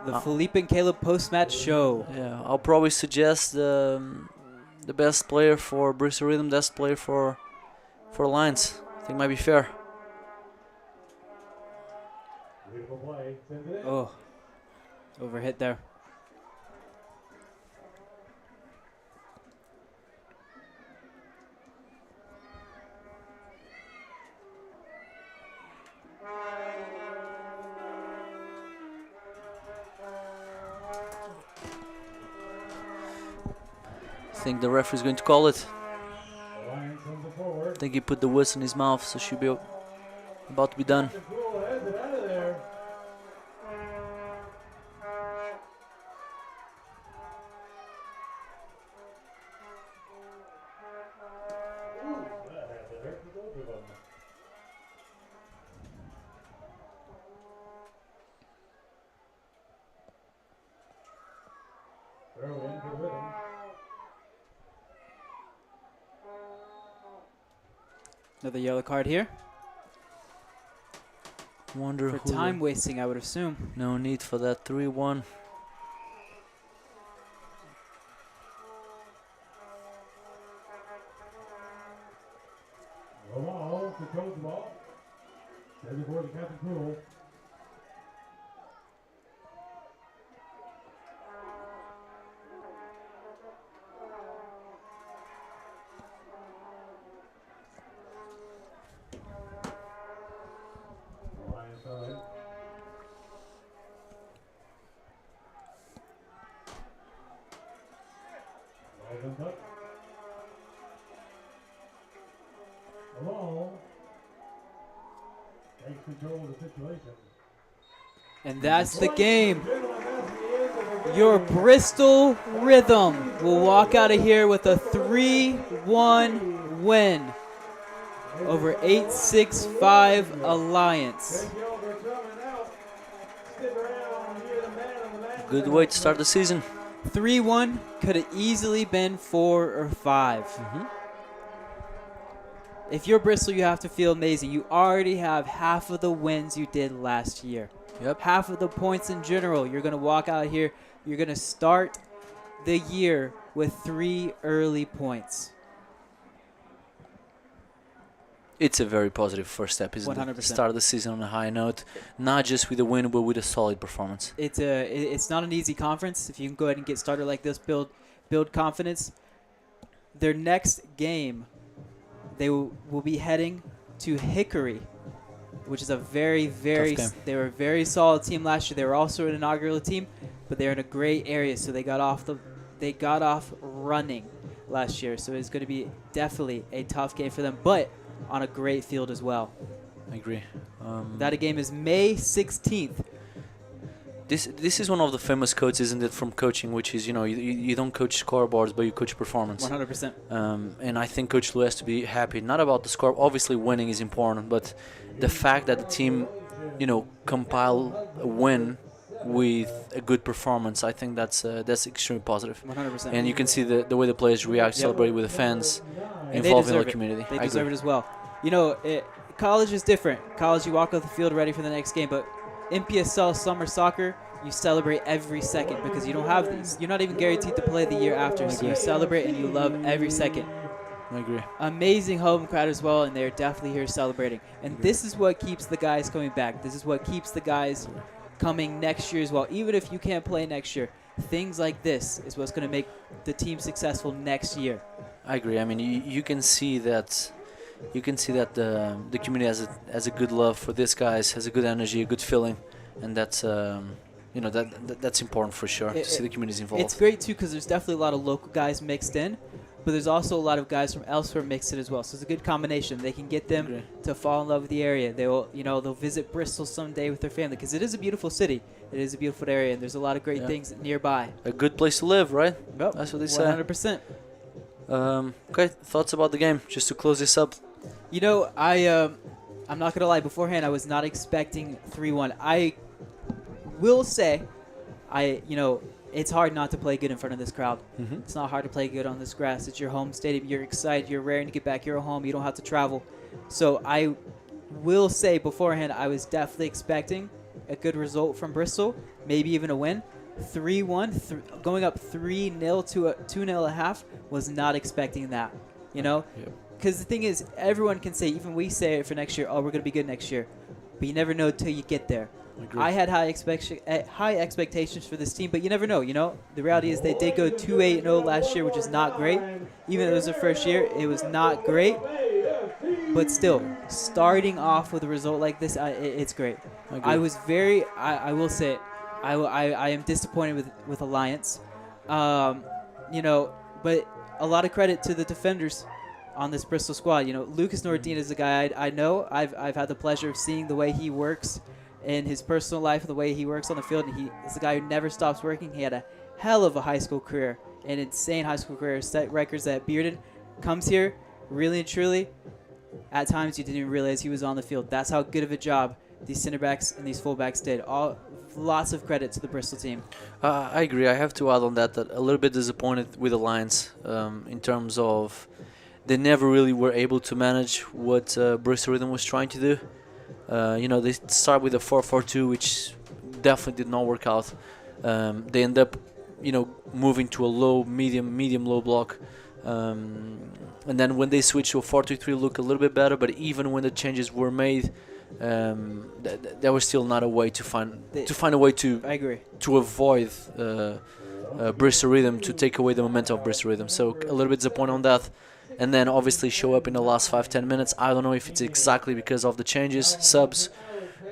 The Felipe and Caleb post-match show. Yeah, I'll probably suggest the best player for Bristol Rhythm, best player for Lions. I think might be fair. Beautiful play. Sends it in. Oh, overhit there. I think the referee's going to call it. The Lions sends it forward. I think he put the whistle in his mouth, so should be about to be done. The pool heads it out of there. Ooh, that had the hurt for both of them. Throw in for the Rhythm. Another yellow card here. Wonder For who. time wasting, I would assume. No need for that 3-1. Lamal controls the ball. Sends it for the Captain Pool. Lions side. Ball comes up. Lamal takes control of the situation. And that's the game. Gentlemen, that's the end of the game. Your Bristol Rhythm will walk out of here with a 3-1 win over 865 Alliance. Thank you all for coming out. Stick around and hear the man on the mat. Good way to start the season. 3-1 could have easily been 4 or 5. If you're Bristol, you have to feel amazing. You already have half of the wins you did last year. Yep. Half of the points in general. You're going to walk out here. You're going to start the year with 3 early points. It's a very positive first step, isn't 100%. it? Start the season on a high note, not just with a win, but with a solid performance. It's not an easy conference. If you can go ahead and get started like this, build confidence. Their next game, they will be heading to Hickory which is a very game. they were a very solid team last year. They were also an inaugural team, but they're in a great area, so they got off running last year. So it's going to be definitely a tough game for them, but on a great field as well. I agree. That game is May 16th. This is one of the famous quotes, isn't it, from coaching, which is, you don't coach scoreboards, but you coach performance. 100%. And I think Coach Lou has to be happy, not about the score. Obviously, winning is important, but the fact that the team, compile a win with a good performance, I think that's extremely positive. 100%. And you can see the way the players react, celebrate with the fans, And they involving deserve the community. They I deserve agree. it as well. College is different. College, you walk off the field ready for the next game, but in PSL summer soccer, you celebrate every second because you don't have these. You're not even guaranteed to play the year after, so you celebrate and you love every second. I agree. Amazing home crowd as well, and they're definitely here celebrating. And this is what keeps the guys coming back. This is what keeps the guys coming next year as well. Even if you can't play next year, things like this is what's going to make the team successful next year. I agree. I mean, you can see that. You can see that the community has a good love for these guys, has a good energy, a good feeling, and that's that's important for sure to see the communities involved. It's great too because there's definitely a lot of local guys mixed in, but there's also a lot of guys from elsewhere mixed in as well. So it's a good combination. They can get them to fall in love with the area. They will, they'll visit Bristol someday with their family because it is a beautiful city. It is a beautiful area, and there's a lot of great things nearby. A good place to live, right? Yep. That's what they say. 100%. Okay, thoughts about the game, just to close this up. I'm not gonna lie. Beforehand, I was not expecting 3-1. I will say, it's hard not to play good in front of this crowd. Mm-hmm. It's not hard to play good on this grass. It's your home stadium. You're excited. You're raring to get back. You're home. You don't have to travel. So I will say beforehand, I was definitely expecting a good result from Bristol, maybe even a win. 3-1, going up 3-0 to a 2-0 at half, was not expecting that. Because the thing is, everyone can say, even we say it for next year, oh, we're going to be good next year. But you never know until you get there. I had high expectations for this team, but you never know, The reality is they did go 2-8-0 last year, which is not great. Even though it was their first year, it was not great. But still, starting off with a result like this, it's great. I was I will say it, I am disappointed with Alliance. But a lot of credit to the defenders on this Bristol squad. Lucas Nordin is a guy I know. I've had the pleasure of seeing the way he works in his personal life, the way he works on the field, and he is a guy who never stops working. He had a hell of a high school career, an insane high school career, set records at Bearden. Comes here, really and truly, at times you didn't even realize he was on the field. That's how good of a job these center backs and these fullbacks did. Lots of credit to the Bristol team. I agree. I have to add on that a little bit disappointed with the Lions in terms of they never really were able to manage what Bristol Rhythm was trying to do. They start with a 4-4-2, which definitely did not work out. They end up, moving to a low, medium, low block. And then when they switched to a 4-2-3, look a little bit better. But even when the changes were made, there was still not a way to find a way to. I agree. To avoid Bristol Rhythm, to take away the momentum of Bristol Rhythm. So a little bit disappointed on that. And then obviously show up in the last 5-10 minutes. I don't know if it's exactly because of the changes, subs,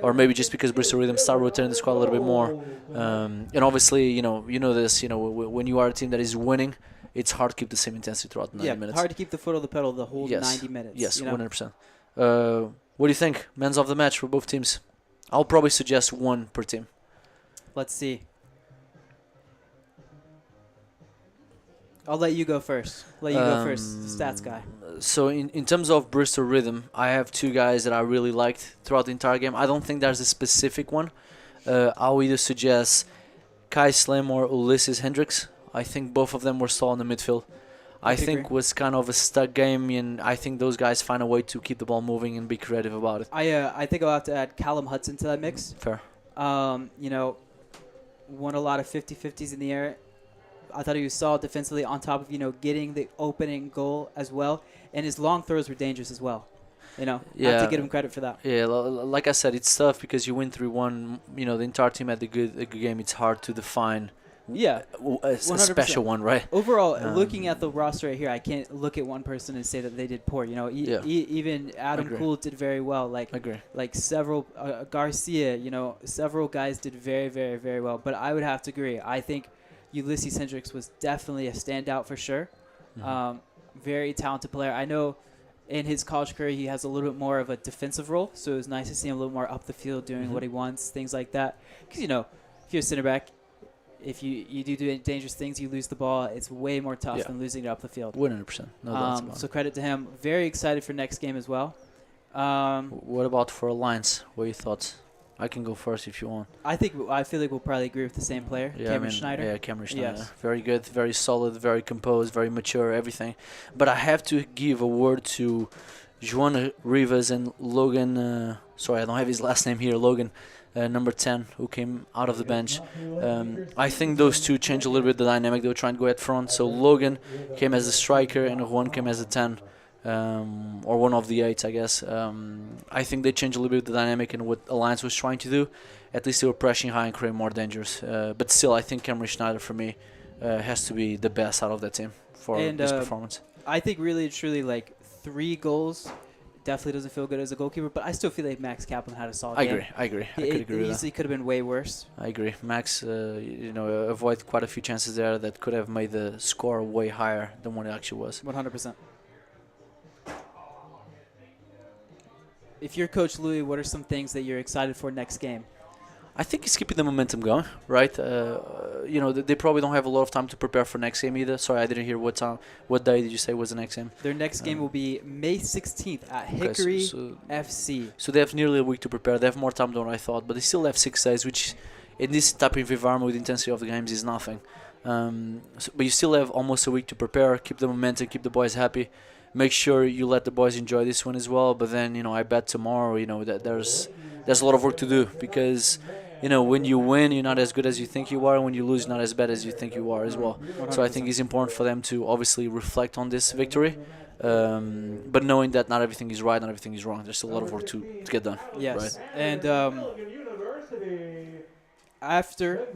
or maybe just because Bristol Rhythm started rotating the squad a little bit more. And obviously, you know this. When you are a team that is winning, it's hard to keep the same intensity throughout the 90 minutes. Hard to keep the foot on the pedal the whole 90 minutes. Yes, 100%. What do you think? Men's of the match for both teams? I'll probably suggest one per team. Let's see. I'll let you go first. The stats guy. So in terms of Bristol Rhythm, I have two guys that I really liked throughout the entire game. I don't think there's a specific one. I'll either suggest Kai Slim or Ulysses Hendricks. I think both of them were solid in the midfield. I think was kind of a stuck game, and I think those guys find a way to keep the ball moving and be creative about it. I think I'll have to add Callum Hudson to that mix. Fair. Won a lot of 50-50s in the air. I thought he was solid defensively on top of, getting the opening goal as well. And his long throws were dangerous as well. I have to give him credit for that. Yeah, like I said, it's tough because you win 3-1. The entire team had a good game. It's hard to define Yeah, a special 100%. one, right? Overall, looking at the roster right here, I can't look at one person and say that they did poor. You know, Yeah. even Adam Agree. Cool did very well. Agree. Like several Garcia, you know, several guys did very, very, very well. But I would have to agree. I think Ulysses Hendricks was definitely a standout for sure. Very talented player. I know in his college career he has a little bit more of a defensive role, so it was nice to see him a little more up the field doing what he wants, things like that. Because, you know, if you're a center back, if you do dangerous things, you lose the ball, it's way more tough than losing it up the field. 100%. No doubts about So it. credit to him. Very excited for next game as well. What about for Alliance? What are your thoughts? I can go first if you want. I feel like we'll probably agree with the same player, Cameron Schneider. Yeah, Cameron Schneider. Yes. Very good, very solid, very composed, very mature, everything. But I have to give a word to João Rivas and Logan. Sorry, I don't have his last name here. Logan, number 10, who came out of the bench. I think those two changed a little bit the dynamic. They were trying to go at front. So Logan came as a striker and Juan came as a 10. Or one of the 8s, I guess. I think they changed a little bit the dynamic and what Alliance was trying to do. At least they were pressing high and creating more dangers. But still, I think Cameron Schneider, for me, has to be the best out of that team for this performance. I think really and truly, like, 3 goals definitely doesn't feel good as a goalkeeper, but I still feel like Max Kaplan had a solid game. I agree. I could agree with that. Easily could have been way worse. I agree. Max, avoided quite a few chances there that could have made the score way higher than what it actually was. 100%. If you're Coach Louis, what are some things that you're excited for next game? I think it's keeping the momentum going, right? They probably don't have a lot of time to prepare for next game either. Sorry, I didn't hear what time. What day did you say was the next game? Their next game will be May 16th at Hickory FC. So they have nearly a week to prepare. They have more time than I thought, but they still have 6 days, which in this type of environment with the intensity of the games is nothing. But you still have almost a week to prepare, keep the momentum, keep the boys happy. Make sure you let the boys enjoy this one as well. But then, I bet tomorrow, that there's a lot of work to do because, when you win, you're not as good as you think you are. And when you lose, you're not as bad as you think you are as well. 100%. So I think it's important for them to obviously reflect on this victory. But knowing that not everything is right, not everything is wrong. There's still a lot of work to get done. Yes. Right? And after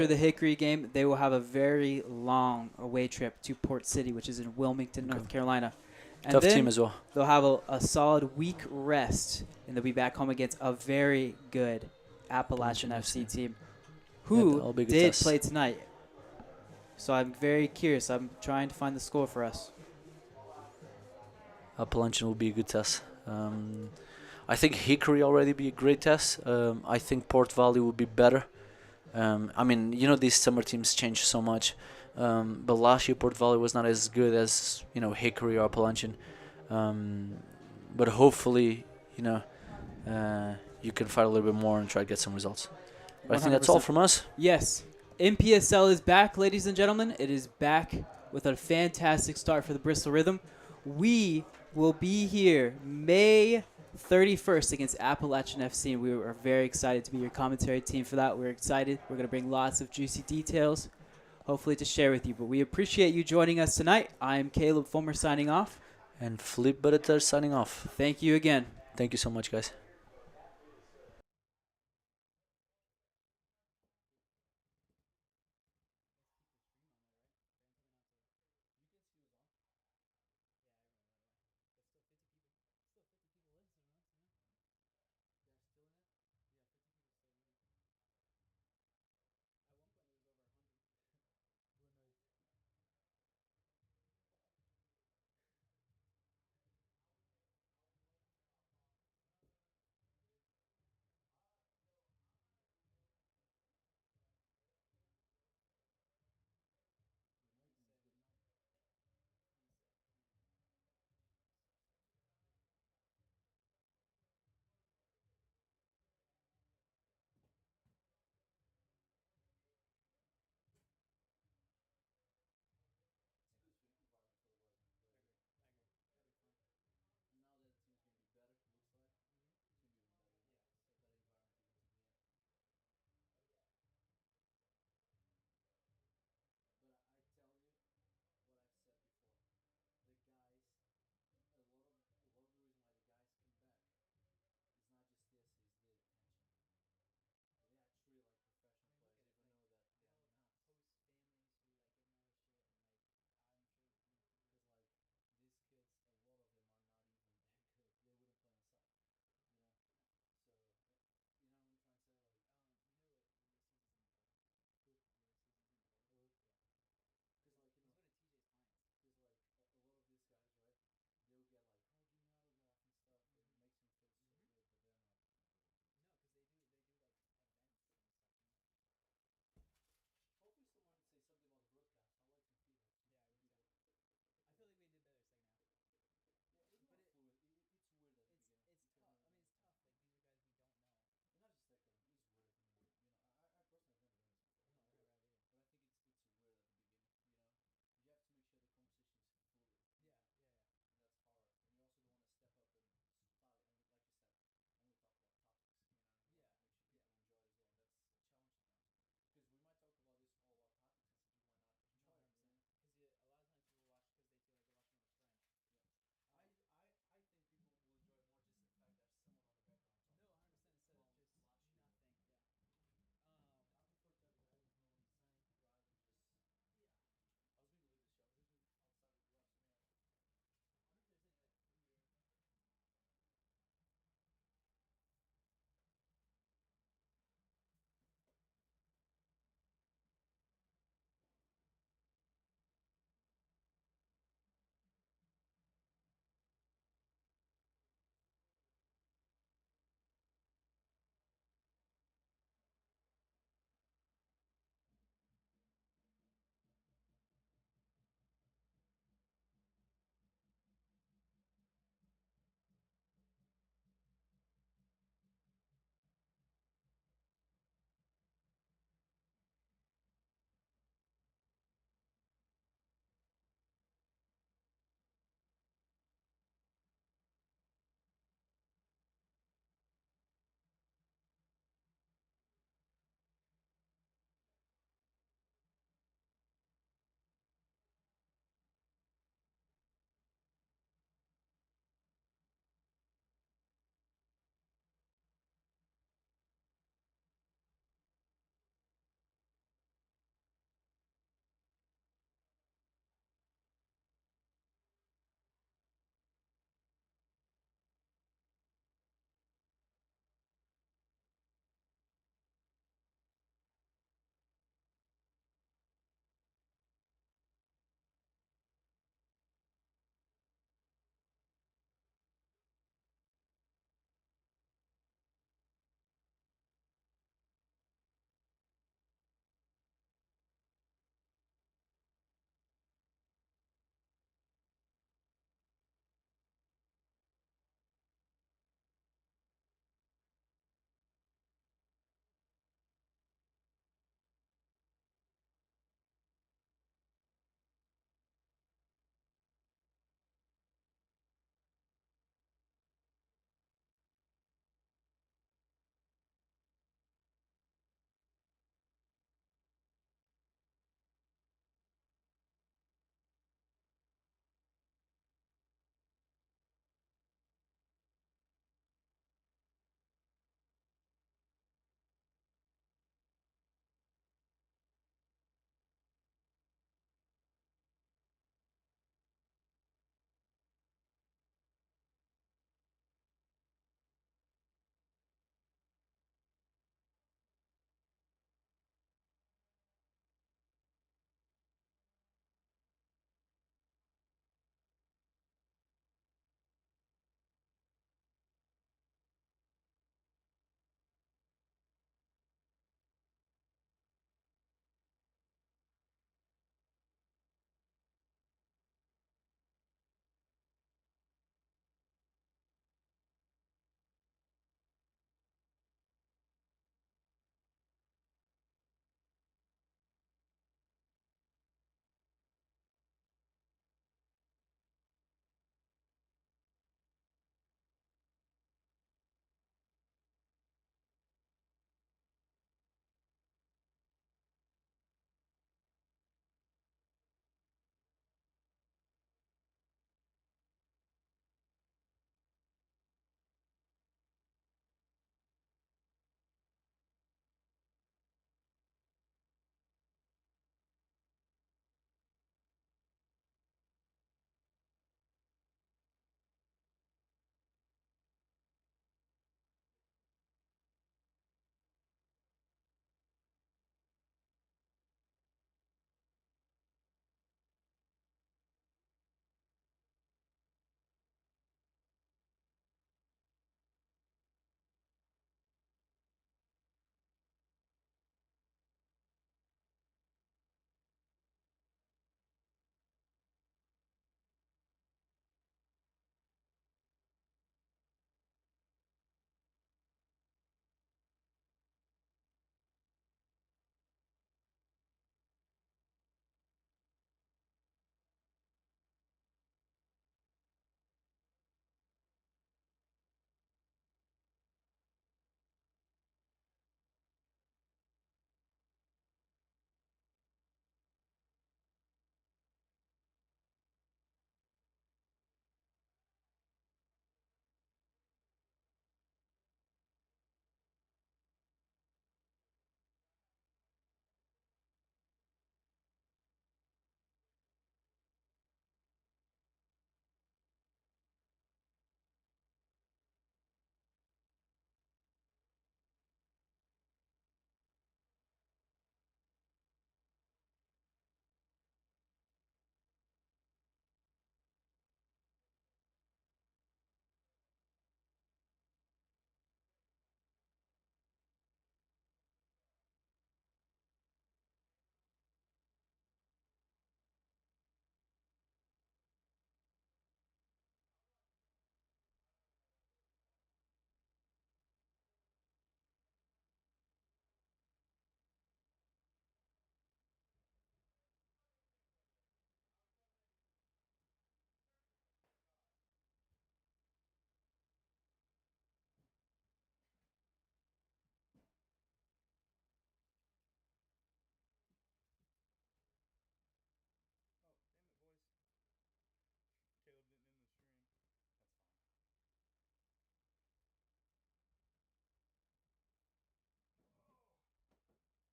the Hickory game, they will have a very long away trip to Port City, which is in Wilmington, North Carolina. And tough then team as well. They'll have a solid week rest, and they'll be back home against a very good Appalachian FC team who did play tonight. So I'm very curious. I'm trying to find the score for us. Appalachian will be a good test. I think Hickory already be a great test. I think Port Valley will be better. These summer teams change so much. But last year Port Valley was not as good as Hickory or Appalachian. But hopefully you can fight a little bit more and try to get some results. But I think that's all from us. Yes, NPSL is back, ladies and gentlemen. It is back with a fantastic start for the Bristol Rhythm. We will be here May 31st against Appalachian FC. We are very excited to be your commentary team for that. We're excited. We're going to bring lots of juicy details, hopefully to share with you. But we appreciate you joining us tonight. I'm Caleb Fulmer signing off. And Philippe Butter signing off. Thank you again. Thank you so much, guys.